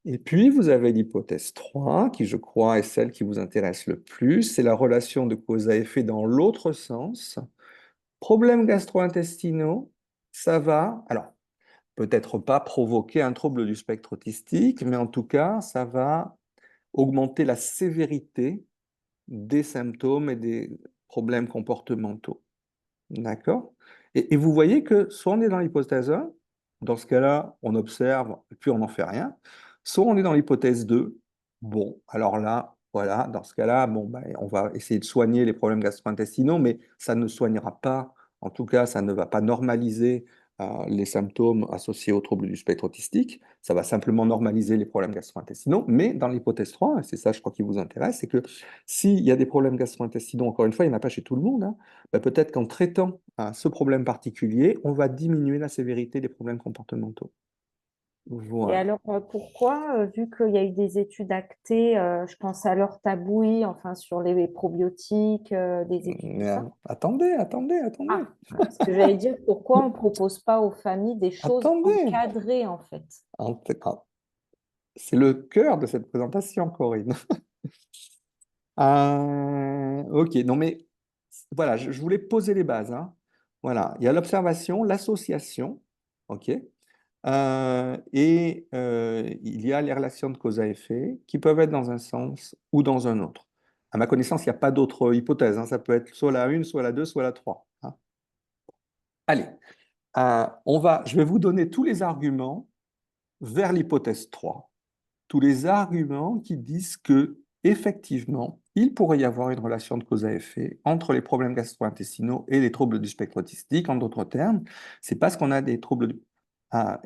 Et puis, vous avez l'hypothèse 3, qui, je crois, est celle qui vous intéresse le plus. C'est la relation de cause à effet dans l'autre sens. Problèmes gastro-intestinaux, ça va, alors, peut-être pas provoquer un trouble du spectre autistique, mais en tout cas, ça va augmenter la sévérité des symptômes et des problèmes comportementaux. D'accord? Et vous voyez que soit on est dans l'hypothèse 1, dans ce cas-là, on observe et puis on n'en fait rien, soit on est dans l'hypothèse 2, bon, alors là, voilà, dans ce cas-là, bon, ben, on va essayer de soigner les problèmes gastro-intestinaux, mais ça ne soignera pas, en tout cas, ça ne va pas normaliser les symptômes associés aux troubles du spectre autistique, ça va simplement normaliser les problèmes gastro-intestinaux, mais dans l'hypothèse 3, et c'est ça, je crois, qui vous intéresse, c'est que s'il y a des problèmes gastro-intestinaux, encore une fois, il n'y en a pas chez tout le monde, hein, ben, peut-être qu'en traitant ce problème particulier, on va diminuer la sévérité des problèmes comportementaux. Et Voilà. alors, pourquoi, vu qu'il y a eu des études actées, je pense à Laure Tabouis, enfin sur les probiotiques, des études tout ça. Attendez, attendez, attendez, Ah, ce que j'allais dire, pourquoi on ne propose pas aux familles des choses attendez. encadrées, en fait? En- en- C'est le cœur de cette présentation, Corinne. Ok, non mais voilà, je voulais poser les bases, hein. Voilà, il y a l'observation, l'association, ok, il y a les relations de cause à effet qui peuvent être dans un sens ou dans un autre. À ma connaissance, il n'y a pas d'autre hypothèse, hein. Ça peut être soit la 1, soit la 2, soit la 3, hein. Allez, je vais vous donner tous les arguments vers l'hypothèse 3. Tous les arguments qui disent que, effectivement, il pourrait y avoir une relation de cause à effet entre les problèmes gastro-intestinaux et les troubles du spectre autistique. En d'autres termes, c'est parce qu'on a des troubles. Enfin,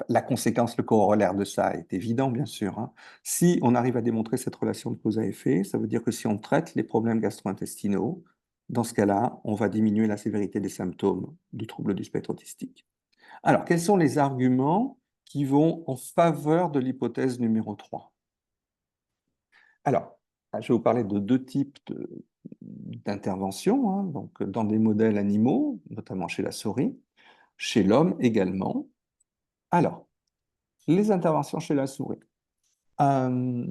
la conséquence, le corollaire de ça est évident, bien sûr, hein. Si on arrive à démontrer cette relation de cause à effet, ça veut dire que si on traite les problèmes gastro-intestinaux, dans ce cas-là, on va diminuer la sévérité des symptômes du trouble du spectre autistique. Alors, quels sont les arguments qui vont en faveur de l'hypothèse numéro 3? Alors, je vais vous parler de deux types d'interventions, hein, donc dans des modèles animaux, notamment chez la souris, chez l'homme également. Alors, les interventions chez la souris. Euh,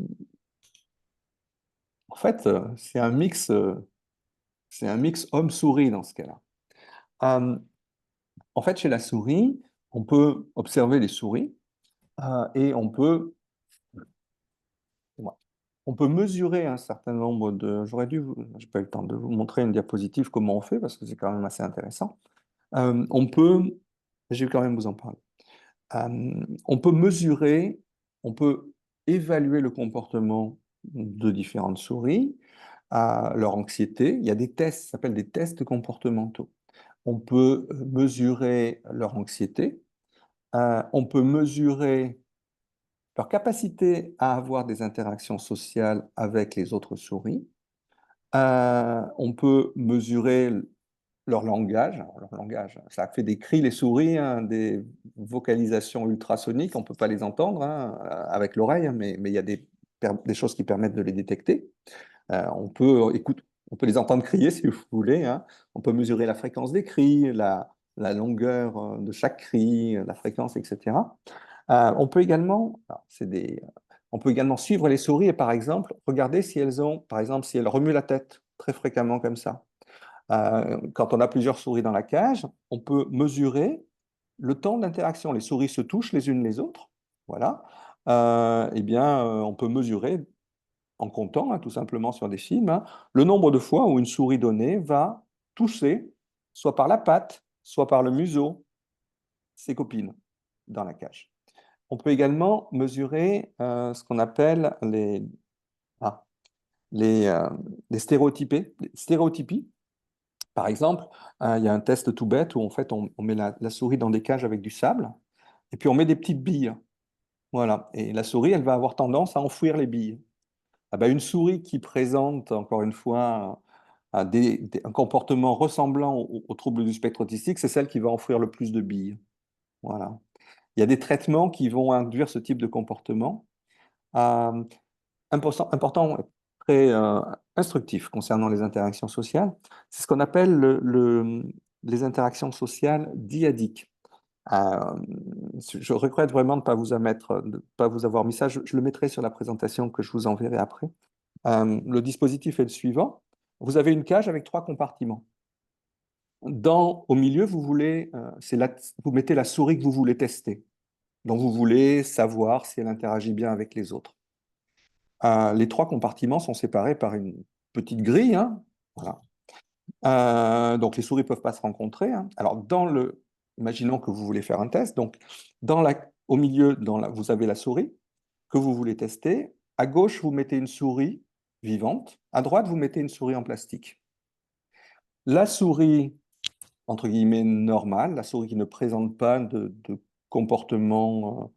En fait, c'est un mix homme-souris dans ce cas-là. Euh, En fait, chez la souris, on peut observer les souris et on peut mesurer un certain nombre de. J'ai pas eu le temps de vous montrer une diapositive comment on fait parce que c'est quand même assez intéressant. On peut, je vais quand même vous en parler. On peut mesurer, on peut évaluer le comportement de différentes souris, leur anxiété. Il y a des tests, ça s'appelle des tests comportementaux. On peut mesurer leur anxiété. On peut mesurer leur capacité à avoir des interactions sociales avec les autres souris. On peut mesurer leur langage. Alors, leur langage, ça fait des cris, les souris, hein, des vocalisations ultrasoniques. On ne peut pas les entendre, hein, avec l'oreille, hein, mais il y a des choses qui permettent de les détecter. On peut les entendre crier si vous voulez, hein. On peut mesurer la fréquence des cris, la longueur de chaque cri, la fréquence, etc. On peut également, on peut également suivre les souris et par exemple regarder si elles ont, par exemple, si elles remuent la tête très fréquemment comme ça. Quand on a plusieurs souris dans la cage, on peut mesurer le temps d'interaction. Les souris se touchent les unes les autres, voilà. Eh bien, on peut mesurer en comptant, hein, tout simplement sur des films, hein, le nombre de fois où une souris donnée va toucher, soit par la patte, soit par le museau, ses copines dans la cage. On peut également mesurer ce qu'on appelle ah, les, euh, les stéréotypies. Par exemple, il y a un test tout bête où en fait on met la souris dans des cages avec du sable et puis on met des petites billes. Voilà. Et la souris, elle va avoir tendance à enfouir les billes. Ah ben, une souris qui présente, encore une fois, un comportement ressemblant au trouble du spectre autistique, c'est celle qui va enfouir le plus de billes. Voilà. Il y a des traitements qui vont induire ce type de comportement. Euh, important, très instructif concernant les interactions sociales, c'est ce qu'on appelle les interactions sociales dyadiques. Euh, je regrette vraiment de ne pas vous avoir mis ça. Je le mettrai sur la présentation que je vous enverrai après. Le dispositif est le suivant. Vous avez une cage avec 3 compartiments. Au milieu, vous mettez la souris que vous voulez tester. Donc, vous voulez savoir si elle interagit bien avec les autres. Les 3 compartiments sont séparés par une petite grille, hein. Voilà. Donc, les souris ne peuvent pas se rencontrer, hein. Alors, imaginons que vous voulez faire un test. Donc, au milieu, vous avez la souris que vous voulez tester. À gauche, vous mettez une souris vivante. À droite, vous mettez une souris en plastique. La souris, entre guillemets, normale, la souris qui ne présente pas de comportement,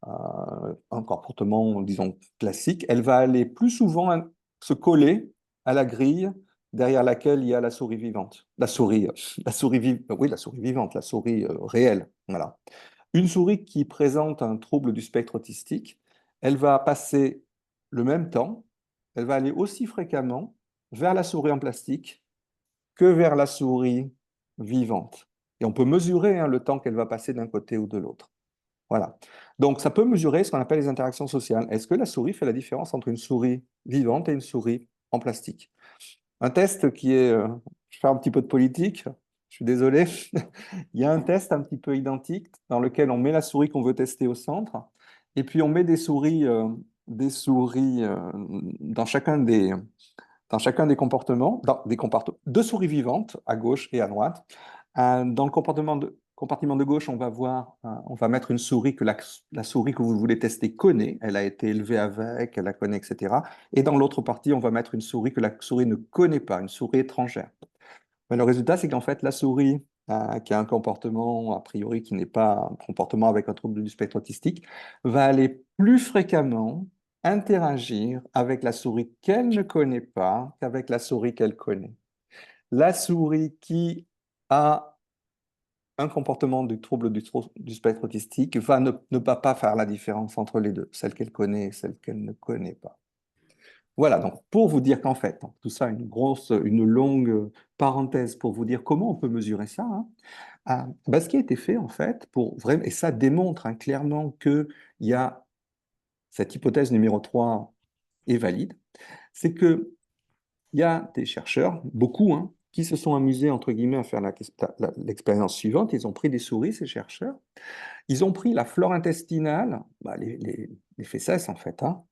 un comportement, disons, classique, elle va aller plus souvent se coller à la grille derrière laquelle il y a la souris vivante. Oui, la souris vivante, la souris réelle. Voilà. Une souris qui présente un trouble du spectre autistique, elle va passer le même temps, elle va aller aussi fréquemment vers la souris en plastique que vers la souris vivante. Et on peut mesurer, hein, le temps qu'elle va passer d'un côté ou de l'autre. Voilà. Donc, ça peut mesurer ce qu'on appelle les interactions sociales. Est-ce que la souris fait la différence entre une souris vivante et une souris en plastique? Un test qui est... je fais un petit peu de politique, je suis désolé. Il y a un test un petit peu identique dans lequel on met la souris qu'on veut tester au centre et puis on met des souris dans chacun des comportements, deux souris vivantes à gauche et à droite. Dans le compartiment de gauche, on va mettre une souris que la souris que vous voulez tester connaît, elle a été élevée avec, elle la connaît, etc. Et dans l'autre partie, on va mettre une souris que la souris ne connaît pas, une souris étrangère. Mais le résultat, c'est qu'en fait, la souris qui a un comportement, a priori, qui n'est pas un comportement avec un trouble du spectre autistique, va aller plus fréquemment interagir avec la souris qu'elle ne connaît pas qu'avec la souris qu'elle connaît. La souris qui a un comportement du trouble du spectre autistique ne va pas faire la différence entre les deux, celle qu'elle connaît et celle qu'elle ne connaît pas. Voilà, donc pour vous dire qu'en fait, hein, tout ça, une longue parenthèse pour vous dire comment on peut mesurer ça, hein. Ce qui a été fait en fait, et ça démontre, hein, clairement qu'il y a cette hypothèse numéro 3 est valide, c'est qu'il y a des chercheurs, beaucoup, hein, qui se sont amusés, entre guillemets, à faire l'expérience suivante. Ils ont pris des souris, ces chercheurs, ils ont pris la flore intestinale, les fesses en fait, hein,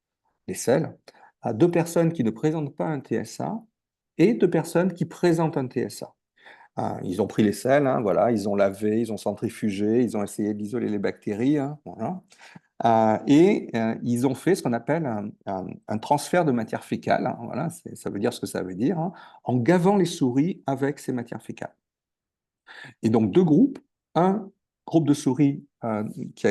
les selles, à 2 personnes qui ne présentent pas un TSA et 2 personnes qui présentent un TSA. Ils ont pris les selles, hein, voilà, ils ont lavé, ils ont centrifugé, ils ont essayé d'isoler les bactéries, hein, voilà. Ils ont fait ce qu'on appelle un transfert de matière fécale, hein, voilà, ça veut dire ce que ça veut dire, hein, en gavant les souris avec ces matières fécales. Et donc 2 groupes, un groupe de souris qui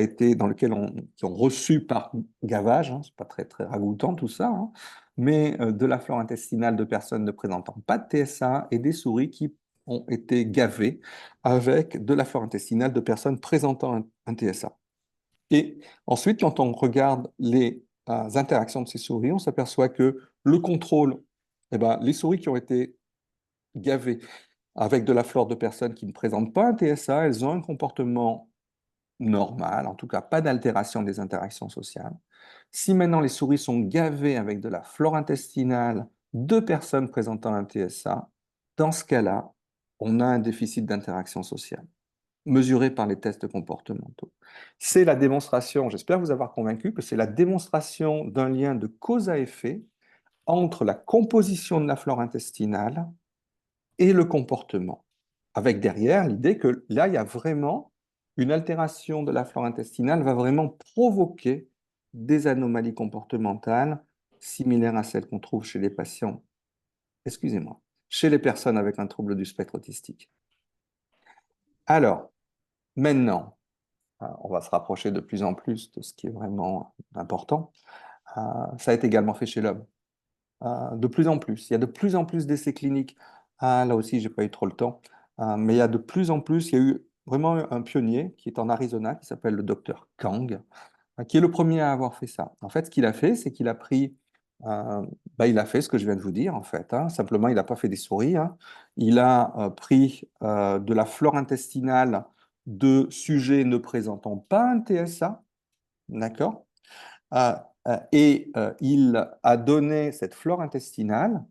ont reçu par gavage, hein, c'est pas très, très ragoûtant tout ça, hein, mais de la flore intestinale de personnes ne présentant pas de TSA et des souris qui ont été gavées avec de la flore intestinale de personnes présentant un TSA. Et ensuite, quand on regarde les interactions de ces souris, on s'aperçoit que le contrôle, eh ben, les souris qui ont été gavées avec de la flore de personnes qui ne présentent pas un TSA, elles ont un comportement normal, en tout cas pas d'altération des interactions sociales. Si maintenant les souris sont gavées avec de la flore intestinale de personnes présentant un TSA, dans ce cas-là, on a un déficit d'interaction sociale, mesuré par les tests comportementaux. C'est la démonstration, j'espère vous avoir convaincu, que c'est la démonstration d'un lien de cause à effet entre la composition de la flore intestinale et le comportement, avec derrière l'idée que là, il y a vraiment une altération de la flore intestinale, va vraiment provoquer des anomalies comportementales similaires à celles qu'on trouve chez les patients, excusez-moi, chez les personnes avec un trouble du spectre autistique. Alors, maintenant, on va se rapprocher de plus en plus de ce qui est vraiment important. Ça a été également fait chez l'homme. De plus en plus. Il y a de plus en plus d'essais cliniques. Là aussi, j'ai pas eu trop le temps. Mais il y a de plus en plus, il y a eu vraiment un pionnier qui est en Arizona, qui s'appelle le docteur Kang, qui est le premier à avoir fait ça. En fait, ce qu'il a fait, c'est qu'il a pris, il a fait ce que je viens de vous dire, en fait, hein. Simplement, il n'a pas fait des souris, hein. Il a pris de la flore intestinale de sujets ne présentant pas un TSA, d'accord? Il a donné cette flore intestinale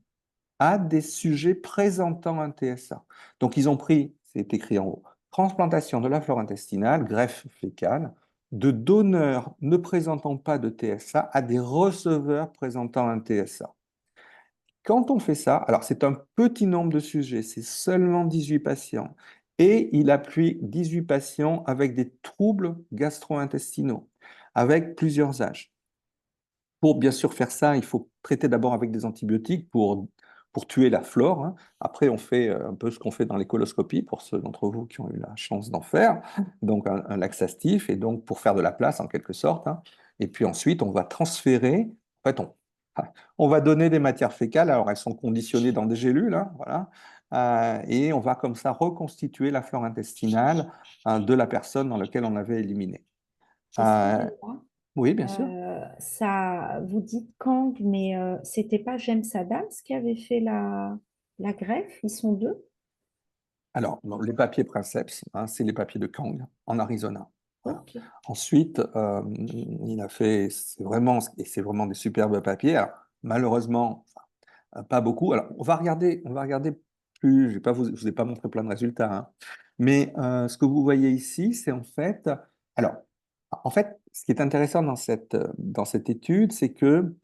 à des sujets présentant un TSA. Donc, ils ont pris, c'est écrit en haut, transplantation de la flore intestinale, greffe fécale, de donneurs ne présentant pas de TSA à des receveurs présentant un TSA. Quand on fait ça, alors c'est un petit nombre de sujets, c'est seulement 18 patients, et il appuie 18 patients avec des troubles gastro-intestinaux, avec plusieurs âges. Pour bien sûr faire ça, il faut traiter d'abord avec des antibiotiques pour tuer la flore, hein. Après, on fait un peu ce qu'on fait dans les coloscopies, pour ceux d'entre vous qui ont eu la chance d'en faire, donc un laxatif, et donc pour faire de la place en quelque sorte, hein. Et puis ensuite, on va transférer, en fait, on va donner des matières fécales, alors elles sont conditionnées dans des gélules, hein, voilà, et on va comme ça reconstituer la flore intestinale de la personne dans laquelle on avait éliminé. Euh, Excusez-moi. oui, bien sûr. Ça, vous dites Kang, mais c'était pas James Adams qui avait fait la greffe? Ils sont deux? Alors, bon, les papiers Princeps, hein, c'est les papiers de Kang, en Arizona. Voilà. Ok. Ensuite, il a fait, et c'est vraiment des superbes papiers. Alors, malheureusement, pas beaucoup. Alors, on va regarder plus, je vous ai pas montré plein de résultats, hein. Mais ce que vous voyez ici, c'est en fait, alors, en fait, ce qui est intéressant dans cette étude, c'est que,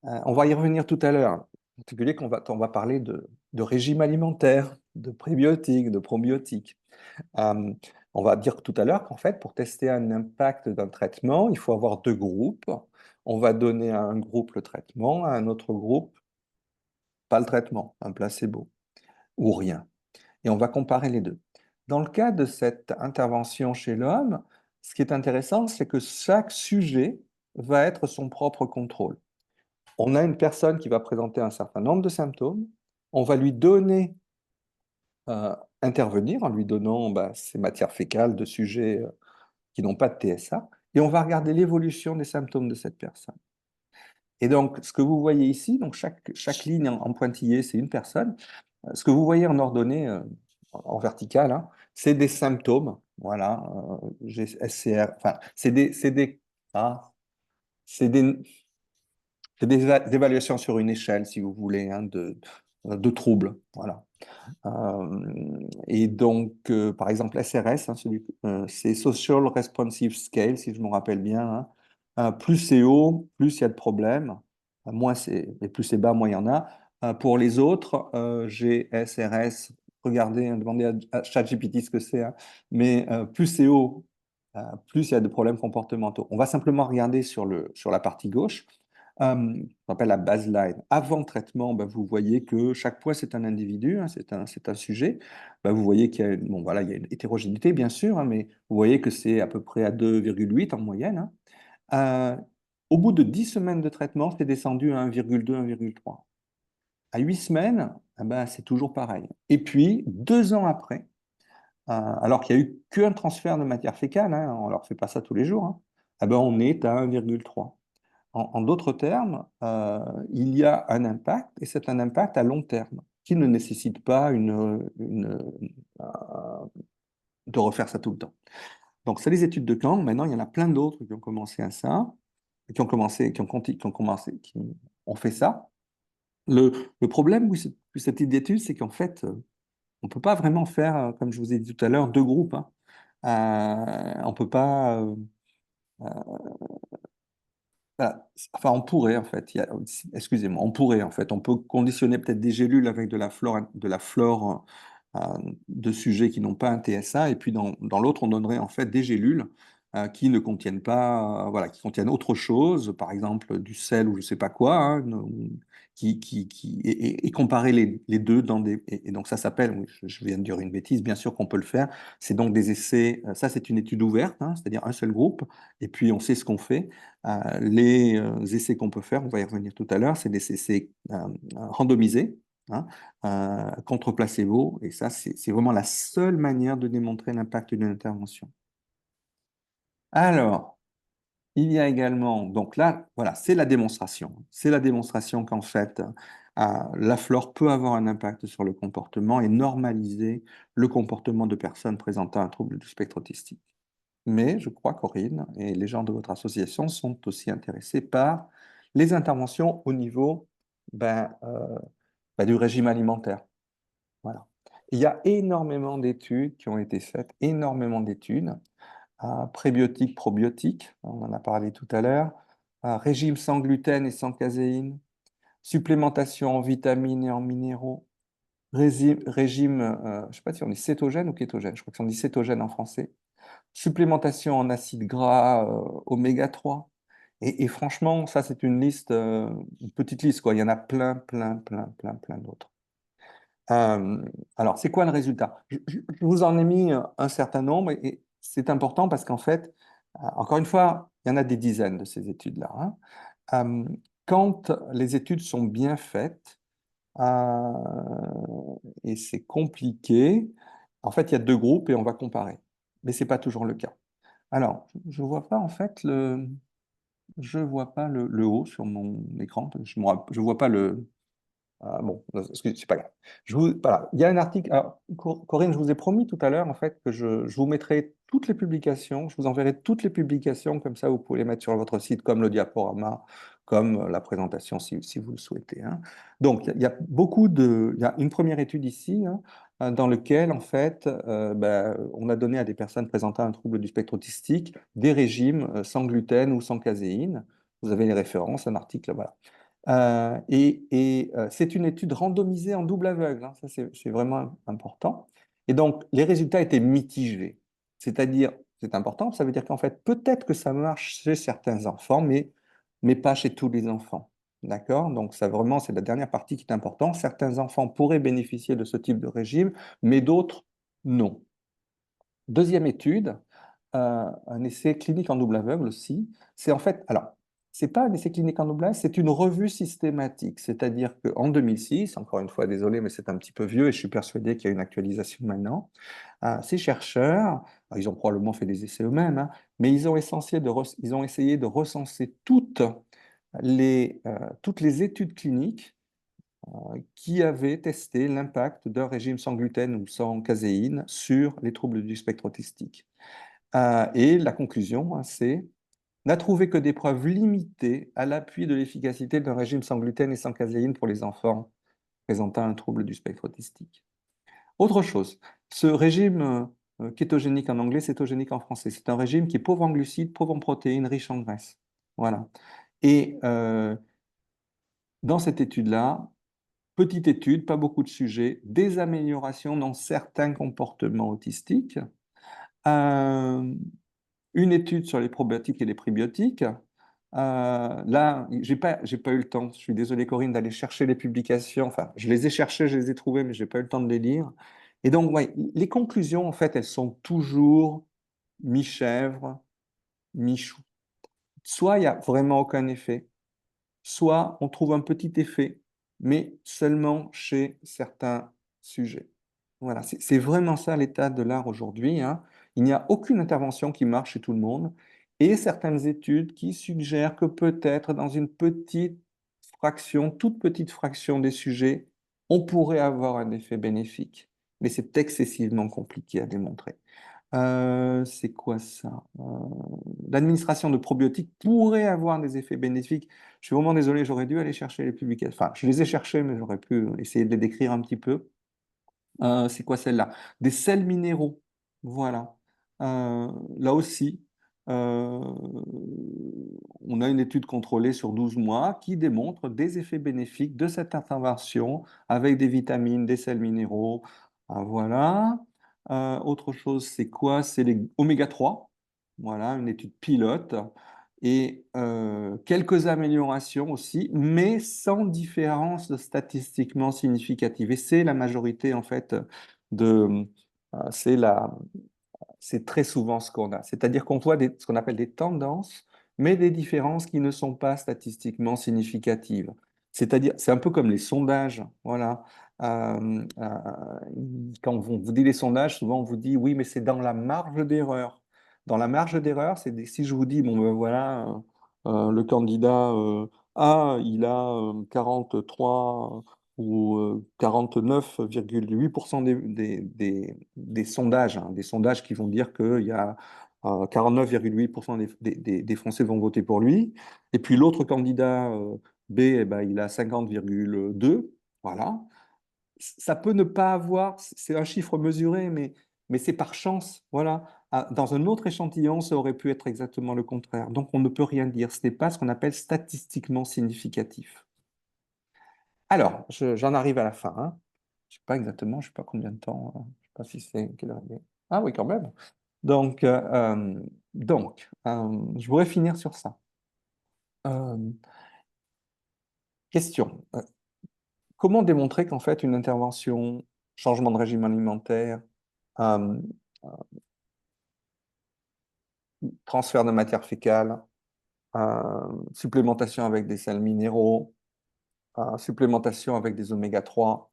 on va y revenir tout à l'heure, en particulier on va parler de régime alimentaire, de prébiotiques, de probiotiques. Euh, on va dire tout à l'heure qu'en fait, pour tester un impact d'un traitement, il faut avoir deux groupes. On va donner à un groupe le traitement, à un autre groupe pas le traitement, un placebo ou rien. Et on va comparer les deux. Dans le cas de cette intervention chez l'homme, ce qui est intéressant, c'est que chaque sujet va être son propre contrôle. On a une personne qui va présenter un certain nombre de symptômes. On va lui donner, intervenir en lui donnant ces matières fécales de sujets qui n'ont pas de TSA. Et on va regarder l'évolution des symptômes de cette personne. Et donc, ce que vous voyez ici, donc chaque ligne en pointillé, c'est une personne. Ce que vous voyez en ordonnée, en verticale, hein, c'est des symptômes. Voilà, SCR, enfin, ah, c'est des, des évaluations sur une échelle, si vous voulez, hein, de troubles. Voilà. Et donc, par exemple, SRS, hein, c'est Social Responsive Scale, si je me rappelle bien, hein. Plus c'est haut, plus il y a de problèmes. Et plus c'est bas, moins il y en a. Pour les autres, j'ai SRS, regardez, hein, demandez à ChatGPT ce que c'est, hein. Mais plus c'est haut, plus il y a de problèmes comportementaux. On va simplement regarder sur la partie gauche. On appelle la baseline. Avant traitement, vous voyez que chaque point, c'est un individu, hein, c'est un sujet. Vous voyez qu'il y a, bon, voilà, il y a une hétérogénéité, bien sûr, hein, mais vous voyez que c'est à peu près à 2,8 en moyenne, hein. Euh, Au bout de 10 semaines de traitement, c'est descendu à 1,2, 1,3. À 8 semaines, c'est toujours pareil. Et puis, 2 ans après, alors qu'il n'y a eu qu'un transfert de matière fécale, hein, on ne leur fait pas ça tous les jours, hein, on est à 1,3. En d'autres termes, il y a un impact, et c'est un impact à long terme, qui ne nécessite pas de refaire ça tout le temps. Donc, c'est les études de Kang. Maintenant, il y en a plein d'autres qui ont commencé à ça, et qui ont commencé, qui ont commencé, qui ont fait ça. Le problème, oui, de cette étude, c'est qu'en fait, on ne peut pas vraiment faire, comme je vous ai dit tout à l'heure, deux groupes, hein. On ne peut pas. Enfin, on pourrait en fait. Excusez-moi, on pourrait en fait. On peut conditionner peut-être des gélules avec de la flore de sujets qui n'ont pas un TSA, et puis dans l'autre, on donnerait en fait des gélules qui ne contiennent pas, voilà, qui contiennent autre chose, par exemple du sel ou je sais pas quoi, hein, et comparer les deux dans des. Et donc ça s'appelle, oui, je viens de dire une bêtise, bien sûr qu'on peut le faire. C'est donc des essais. Ça, c'est une étude ouverte, hein, c'est-à-dire un seul groupe, et puis on sait ce qu'on fait. Les essais qu'on peut faire, on va y revenir tout à l'heure, c'est des essais randomisés, hein, contre placebo. Et ça, c'est vraiment la seule manière de démontrer l'impact d'une intervention. Alors, il y a également, donc là, voilà, c'est la démonstration. C'est la démonstration qu'en fait, La flore peut avoir un impact sur le comportement et normaliser le comportement de personnes présentant un trouble du spectre autistique. Mais je crois, Corinne, et les gens de votre association sont aussi intéressés par les interventions au niveau du régime alimentaire. Voilà. Il y a énormément d'études qui ont été faites, énormément d'études, prébiotiques, probiotiques, on en a parlé tout à l'heure, régime sans gluten et sans caséine, supplémentation en vitamines et en minéraux, régime, je ne sais pas si on dit cétogène ou kétogène, je crois qu'on dit cétogène en français, supplémentation en acides gras, oméga 3. Et franchement, ça, c'est une liste, une petite liste, quoi. Il y en a plein, plein, plein, plein, plein d'autres. Euh, alors, c'est quoi le résultat? Je vous en ai mis un certain nombre et c'est important parce qu'en fait, encore une fois, il y en a des dizaines de ces études-là, hein. Euh, Quand les études sont bien faites, euh, et c'est compliqué, en fait, il y a deux groupes et on va comparer. Mais ce n'est pas toujours le cas. Alors, je ne vois pas en fait je vois pas le haut sur mon écran. Je ne vois pas le, bon, c'est pas grave. Voilà. Il y a un article. Alors, Corinne, je vous ai promis tout à l'heure en fait que je vous mettrai toutes les publications. Je vous enverrai toutes les publications comme ça, vous pouvez les mettre sur votre site, comme le diaporama, comme la présentation si vous le souhaitez, hein. Donc, il y a il y a une première étude ici, hein, dans lequel en fait, on a donné à des personnes présentant un trouble du spectre autistique des régimes sans gluten ou sans caséine. Vous avez les références, un article, voilà. C'est une étude randomisée en double aveugle, hein, ça c'est vraiment important. Et donc, les résultats étaient mitigés. C'est-à-dire, c'est important, ça veut dire qu'en fait, peut-être que ça marche chez certains enfants, mais pas chez tous les enfants. D'accord? Donc, ça vraiment, c'est la dernière partie qui est importante. Certains enfants pourraient bénéficier de ce type de régime, mais d'autres, non. Deuxième étude, un essai clinique en double aveugle aussi. C'est en fait, alors, c'est pas un essai clinique en double aveugle, c'est une revue systématique. C'est-à-dire qu'en 2006, encore une fois, désolé, mais c'est un petit peu vieux et je suis persuadé qu'il y a une actualisation maintenant. Ces chercheurs, alors, ils ont probablement fait des essais eux-mêmes, hein, mais ils ont essayé de recenser toutes les études cliniques qui avaient testé l'impact d'un régime sans gluten ou sans caséine sur les troubles du spectre autistique. Et la conclusion, hein, c'est n'a trouvé que des preuves limitées à l'appui de l'efficacité d'un régime sans gluten et sans caséine pour les enfants présentant un trouble du spectre autistique. Autre chose, ce régime kétogénique en anglais, cétogénique en français, c'est un régime qui est pauvre en glucides, pauvre en protéines, riche en graisses. Voilà. Et dans cette étude-là, petite étude, pas beaucoup de sujets, des améliorations dans certains comportements autistiques. Euh, une étude sur les probiotiques et les prébiotiques. Là, j'ai pas eu le temps, je suis désolé Corinne, d'aller chercher les publications. Enfin, je les ai cherchées, je les ai trouvées, mais j'ai pas eu le temps de les lire. Et donc, ouais, les conclusions, en fait, elles sont toujours mi-chèvre, mi-chou. Soit il n'y a vraiment aucun effet, soit on trouve un petit effet, mais seulement chez certains sujets. Voilà, c'est vraiment ça l'état de l'art aujourd'hui, hein. Il n'y a aucune intervention qui marche chez tout le monde et certaines études qui suggèrent que peut-être dans une petite fraction, toute petite fraction des sujets, on pourrait avoir un effet bénéfique. Mais c'est excessivement compliqué à démontrer. C'est quoi ça? L'administration de probiotiques pourrait avoir des effets bénéfiques. Je suis vraiment désolé, j'aurais dû aller chercher les publications. Enfin, je les ai cherchées, mais j'aurais pu essayer de les décrire un petit peu. C'est quoi celle-là? Des sels minéraux. Voilà. Là aussi, euh, on a une étude contrôlée sur 12 mois qui démontre des effets bénéfiques de cette intervention avec des vitamines, des sels minéraux. Voilà. Autre chose, c'est quoi? C'est les oméga 3. Voilà, une étude pilote. Et quelques améliorations aussi, mais sans différence statistiquement significative. Et c'est la majorité, en fait, de... c'est c'est très souvent ce qu'on a. C'est-à-dire qu'on voit ce qu'on appelle des tendances, mais des différences qui ne sont pas statistiquement significatives. C'est-à-dire, c'est un peu comme les sondages. Voilà. Quand on vous dit les sondages, souvent on vous dit oui, mais c'est dans la marge d'erreur. Dans la marge d'erreur, si je vous dis, bon, ben voilà, le candidat A, il a 43 ou 49,8% des sondages, hein, des sondages qui vont dire qu'il y a 49,8% des Français vont voter pour lui. Et puis l'autre candidat, B, eh ben, il a 50,2. Voilà. Ça peut ne pas avoir, c'est un chiffre mesuré, mais c'est par chance. Voilà. Ah, dans un autre échantillon, ça aurait pu être exactement le contraire. Donc, on ne peut rien dire. Ce n'est pas ce qu'on appelle statistiquement significatif. Alors, j'en arrive à la fin, hein. Je ne sais pas exactement, je ne sais pas combien de temps, je ne sais pas si c'est quelle heure il est. Ah oui, quand même. Donc, je voudrais finir sur ça. Euh, question. Comment démontrer qu'en fait, une intervention, changement de régime alimentaire, euh, transfert de matière fécale, supplémentation avec des sels minéraux, supplémentation avec des oméga 3.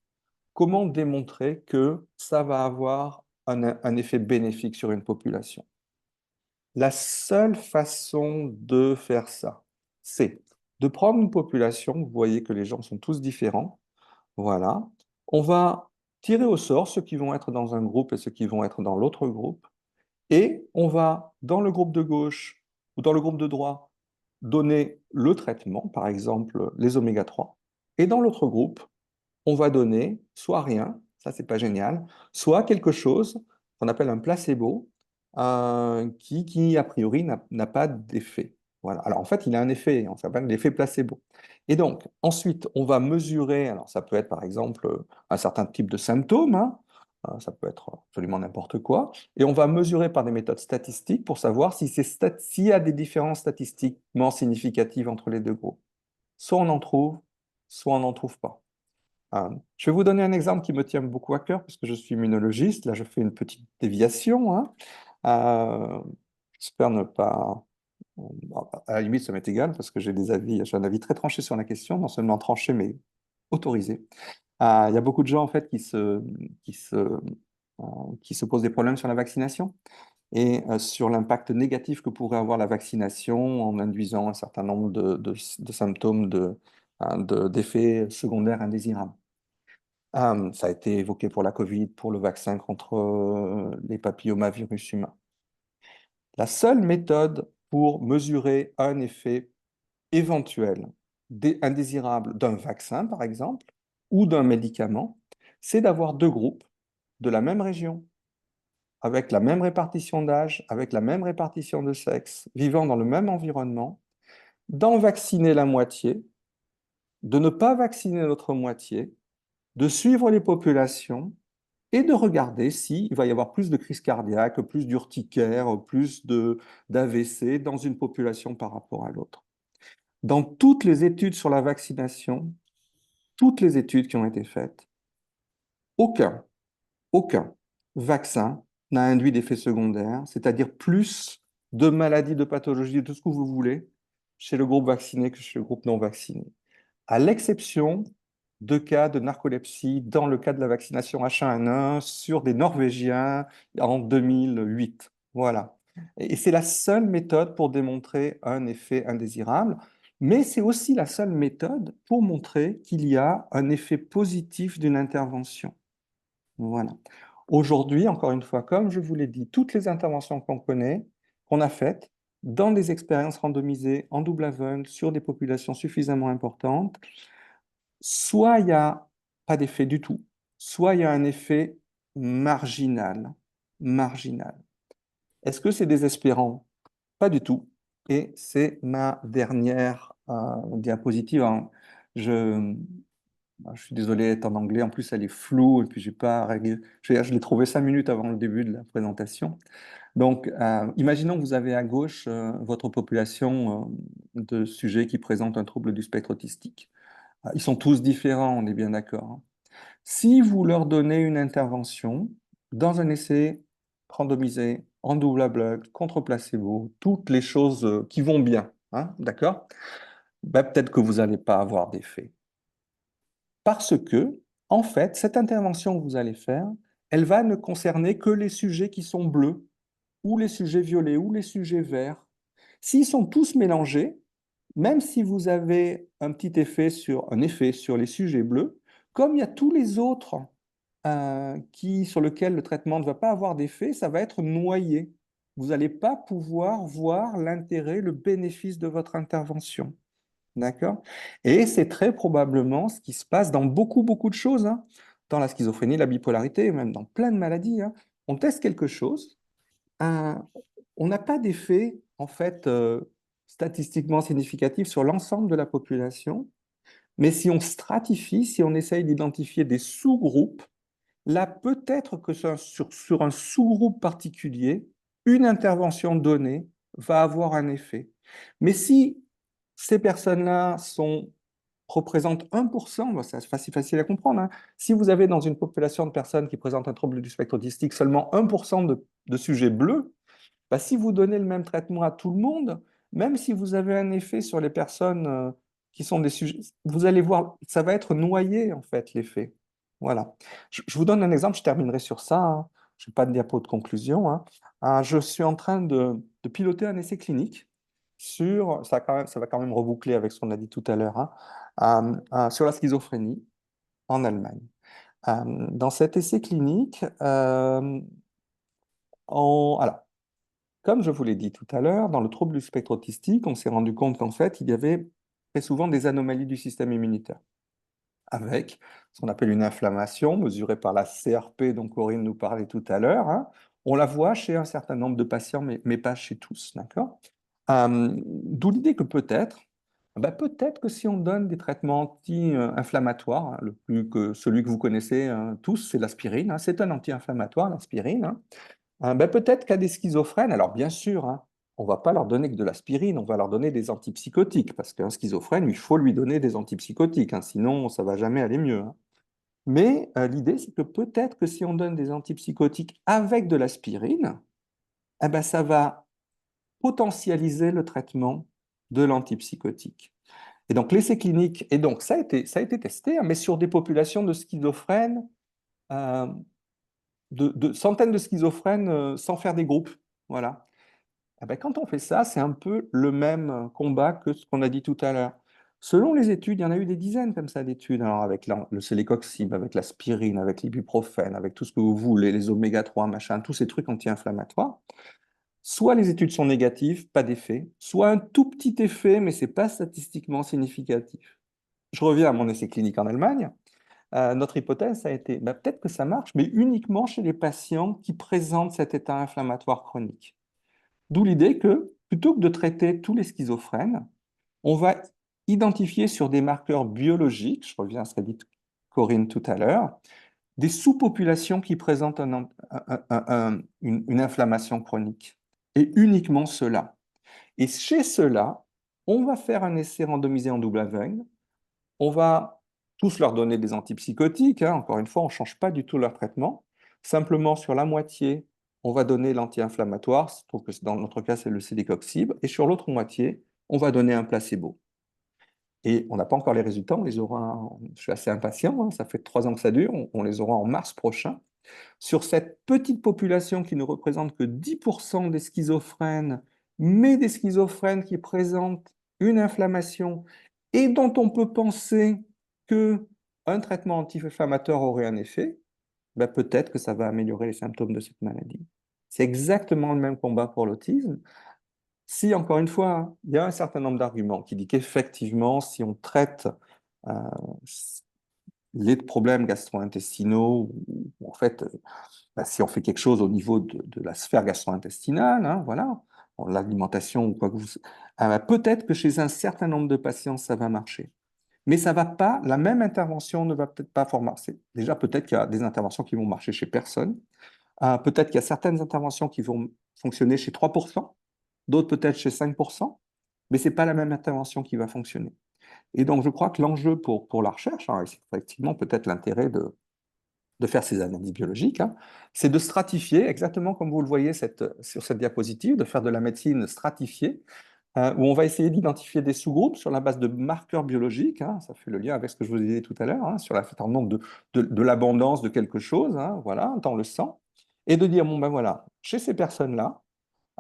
Comment démontrer que ça va avoir un effet bénéfique sur une population? La seule façon de faire ça, c'est de prendre une population, vous voyez que les gens sont tous différents, voilà. On va tirer au sort ceux qui vont être dans un groupe et ceux qui vont être dans l'autre groupe. Et on va, dans le groupe de gauche ou dans le groupe de droite, donner le traitement, par exemple les oméga 3. Et dans l'autre groupe, on va donner soit rien, ça c'est pas génial, soit quelque chose qu'on appelle un placebo, qui a priori n'a pas d'effet. Voilà. Alors en fait, il a un effet, on s'appelle l'effet placebo. Et donc, ensuite, on va mesurer, alors ça peut être par exemple un certain type de symptômes, hein, ça peut être absolument n'importe quoi, et on va mesurer par des méthodes statistiques pour savoir si s'il y a des différences statistiquement significatives entre les deux groupes. Soit on en trouve, soit on n'en trouve pas. Je vais vous donner un exemple qui me tient beaucoup à cœur, parce que je suis immunologiste. Là, je fais une petite déviation, hein. Euh, J'espère ne pas... Bon, à la limite, ça m'est égal, parce que j'ai un avis très tranché sur la question, non seulement tranché, mais autorisé. Il y a beaucoup de gens, en fait, qui se, qui se posent des problèmes sur la vaccination et sur l'impact négatif que pourrait avoir la vaccination en induisant un certain nombre de symptômes d'effets secondaires indésirables. Ça a été évoqué pour la Covid, pour le vaccin contre les papillomavirus humains. La seule méthode pour mesurer un effet éventuel indésirable d'un vaccin, par exemple, ou d'un médicament, c'est d'avoir deux groupes de la même région, avec la même répartition d'âge, avec la même répartition de sexe, vivant dans le même environnement, d'en vacciner la moitié, de ne pas vacciner l'autre moitié, de suivre les populations et de regarder s'il va y avoir plus de crises cardiaques, plus d'urticaire, plus d'AVC dans une population par rapport à l'autre. Dans toutes les études sur la vaccination, toutes les études qui ont été faites, aucun, aucun vaccin n'a induit d'effets secondaires, c'est-à-dire plus de maladies, de pathologies, de tout ce que vous voulez, chez le groupe vacciné que chez le groupe non vacciné, à l'exception de cas de narcolepsie dans le cas de la vaccination H1N1 sur des Norvégiens en 2008. Voilà. Et c'est la seule méthode pour démontrer un effet indésirable, mais c'est aussi la seule méthode pour montrer qu'il y a un effet positif d'une intervention. Voilà. Aujourd'hui, encore une fois, comme je vous l'ai dit, toutes les interventions qu'on connaît, qu'on a faites, dans des expériences randomisées en double aveugle sur des populations suffisamment importantes, soit il n'y a pas d'effet du tout, soit il y a un effet marginal. Marginal. Est-ce que c'est désespérant? Pas du tout. Et c'est ma dernière diapositive, hein. Je, je suis désolé, elle est en anglais. En plus, elle est floue. Et puis, j'ai pas réglé. Je l'ai trouvé 5 minutes avant le début de la présentation. Donc, imaginons que vous avez à gauche votre population de sujets qui présentent un trouble du spectre autistique. Ils sont tous différents, on est bien d'accord, hein. Si vous leur donnez une intervention dans un essai randomisé, en double aveugle, contre placebo, toutes les choses qui vont bien, hein, d'accord? Ben, peut-être que vous n'allez pas avoir d'effet. Parce que, en fait, cette intervention que vous allez faire, elle va ne concerner que les sujets qui sont bleus, ou les sujets violets, ou les sujets verts. S'ils sont tous mélangés, même si vous avez un petit un effet sur les sujets bleus, comme il y a tous les autres sur lesquels le traitement ne va pas avoir d'effet, ça va être noyé. Vous n'allez pas pouvoir voir l'intérêt, le bénéfice de votre intervention. D'accord? Et c'est très probablement ce qui se passe dans beaucoup, beaucoup de choses, hein. Dans la schizophrénie, la bipolarité, même dans plein de maladies, hein. On teste quelque chose, un- on n'a pas d'effet, en fait, statistiquement significatif sur l'ensemble de la population, mais si on stratifie, si on essaye d'identifier des sous-groupes, là, peut-être que sur un sous-groupe particulier, une intervention donnée va avoir un effet. Mais si ces personnes-là représentent 1%, bon, c'est facile à comprendre, hein. Si vous avez dans une population de personnes qui présentent un trouble du spectre autistique seulement 1% de sujets bleus, bah, si vous donnez le même traitement à tout le monde, même si vous avez un effet sur les personnes qui sont des sujets, vous allez voir, ça va être noyé en fait l'effet. Voilà. Je vous donne un exemple, je terminerai sur ça, hein. Je n'ai pas de diapo de conclusion, hein. Je suis en train de piloter un essai clinique ça va quand même reboucler avec ce qu'on a dit tout à l'heure, hein, sur la schizophrénie en Allemagne. Dans cet essai clinique, alors, comme je vous l'ai dit tout à l'heure, dans le trouble du spectre autistique, on s'est rendu compte qu'en fait, il y avait très souvent des anomalies du système immunitaire, avec ce qu'on appelle une inflammation mesurée par la CRP dont Corinne nous parlait tout à l'heure, hein. On la voit chez un certain nombre de patients, mais pas chez tous, d'accord? D'où l'idée que peut-être que si on donne des traitements anti-inflammatoires, hein, le plus que celui que vous connaissez hein, tous, c'est l'aspirine, hein, c'est un anti-inflammatoire, l'aspirine, hein. Peut-être qu'à des schizophrènes, alors bien sûr, hein, on ne va pas leur donner que de l'aspirine, on va leur donner des antipsychotiques, parce qu'un schizophrène, il faut lui donner des antipsychotiques, hein, sinon ça ne va jamais aller mieux, hein. Mais l'idée, c'est que peut-être que si on donne des antipsychotiques avec de l'aspirine, ça va potentialiser le traitement de l'antipsychotique. Et donc l'essai clinique, et donc ça a été testé, hein, mais sur des populations de schizophrènes euh, de centaines de schizophrènes sans faire des groupes. Voilà. Quand on fait ça, c'est un peu le même combat que ce qu'on a dit tout à l'heure. Selon les études, il y en a eu des dizaines comme ça d'études, alors avec le célicoxib, avec l'aspirine, avec l'ibuprofène, avec tout ce que vous voulez, les oméga 3, machin, tous ces trucs anti-inflammatoires. Soit les études sont négatives, pas d'effet, soit un tout petit effet, mais ce n'est pas statistiquement significatif. Je reviens à mon essai clinique en Allemagne. Notre hypothèse a été, peut-être que ça marche, mais uniquement chez les patients qui présentent cet état inflammatoire chronique. D'où l'idée que, plutôt que de traiter tous les schizophrènes, on va identifier sur des marqueurs biologiques, je reviens à ce qu'a dit Corinne tout à l'heure, des sous-populations qui présentent une inflammation chronique, et uniquement ceux-là. Et chez ceux-là, on va faire un essai randomisé en double aveugle. On va tous leur donner des antipsychotiques, hein. Encore une fois, on ne change pas du tout leur traitement. Simplement, sur la moitié, on va donner l'anti-inflammatoire. Je trouve que dans notre cas, c'est le célicoxib. Et sur l'autre moitié, on va donner un placebo. Et on n'a pas encore les résultats, on les aura, je suis assez impatient, hein. Ça fait 3 ans que ça dure, on les aura en mars prochain. Sur cette petite population qui ne représente que 10% des schizophrènes, mais des schizophrènes qui présentent une inflammation et dont on peut penser qu'un traitement anti-inflammatoire aurait un effet, peut-être que ça va améliorer les symptômes de cette maladie. C'est exactement le même combat pour l'autisme. Si, encore une fois, il y a un certain nombre d'arguments qui disent qu'effectivement, si on traite euh, les problèmes gastro-intestinaux, ou en fait, si on fait quelque chose au niveau de la sphère gastro-intestinale, hein, voilà, l'alimentation ou quoi que vous... peut-être que chez un certain nombre de patients, ça va marcher. Mais ça va pas, la même intervention ne va peut-être pas marcher. Déjà, peut-être qu'il y a des interventions qui vont marcher chez personne. Peut-être qu'il y a certaines interventions qui vont fonctionner chez 3%, d'autres peut-être chez 5%, mais ce n'est pas la même intervention qui va fonctionner. Et donc, je crois que l'enjeu pour la recherche, hein, et c'est effectivement peut-être l'intérêt de faire ces analyses biologiques, hein, c'est de stratifier, exactement comme vous le voyez sur cette diapositive, de faire de la médecine stratifiée, où on va essayer d'identifier des sous-groupes sur la base de marqueurs biologiques, hein, ça fait le lien avec ce que je vous disais tout à l'heure, hein, sur la nombre de l'abondance de quelque chose, hein, voilà, dans le sang, et de dire, bon ben voilà, chez ces personnes-là,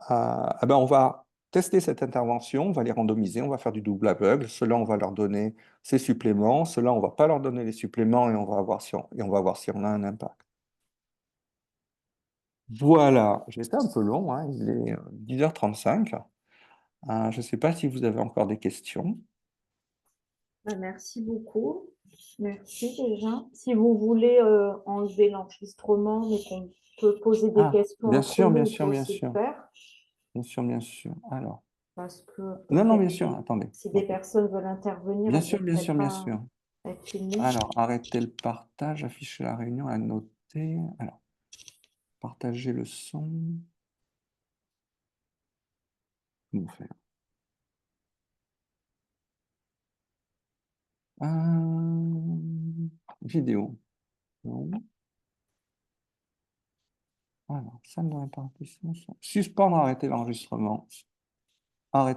on va tester cette intervention, on va les randomiser, on va faire du double aveugle. Ceux-là, on va leur donner ces suppléments. Ceux-là, on ne va pas leur donner les suppléments et on va voir si on a un impact. Voilà, j'ai été un peu long, hein, il est 10h35. Je ne sais pas si vous avez encore des questions. Merci beaucoup. Merci déjà. Si vous voulez enlever l'enregistrement, mais qu'on peut poser des questions bien entre sûr, nous, bien on sûr, peut bien aussi le sûr. faire. Bien sûr, bien sûr. Alors, Parce que non, bien peut-être sûr, attendez. si des personnes veulent intervenir, Bien elles ne sûr, vont bien sûr, peut-être bien pas sûr. être filmées. Alors, arrêtez le partage, afficher la réunion, à noter. Alors, partager le son. Comment faire? Vidéo. Non. Alors, salle de répartition. Suspendre, arrêter l'enregistrement. Arrêter.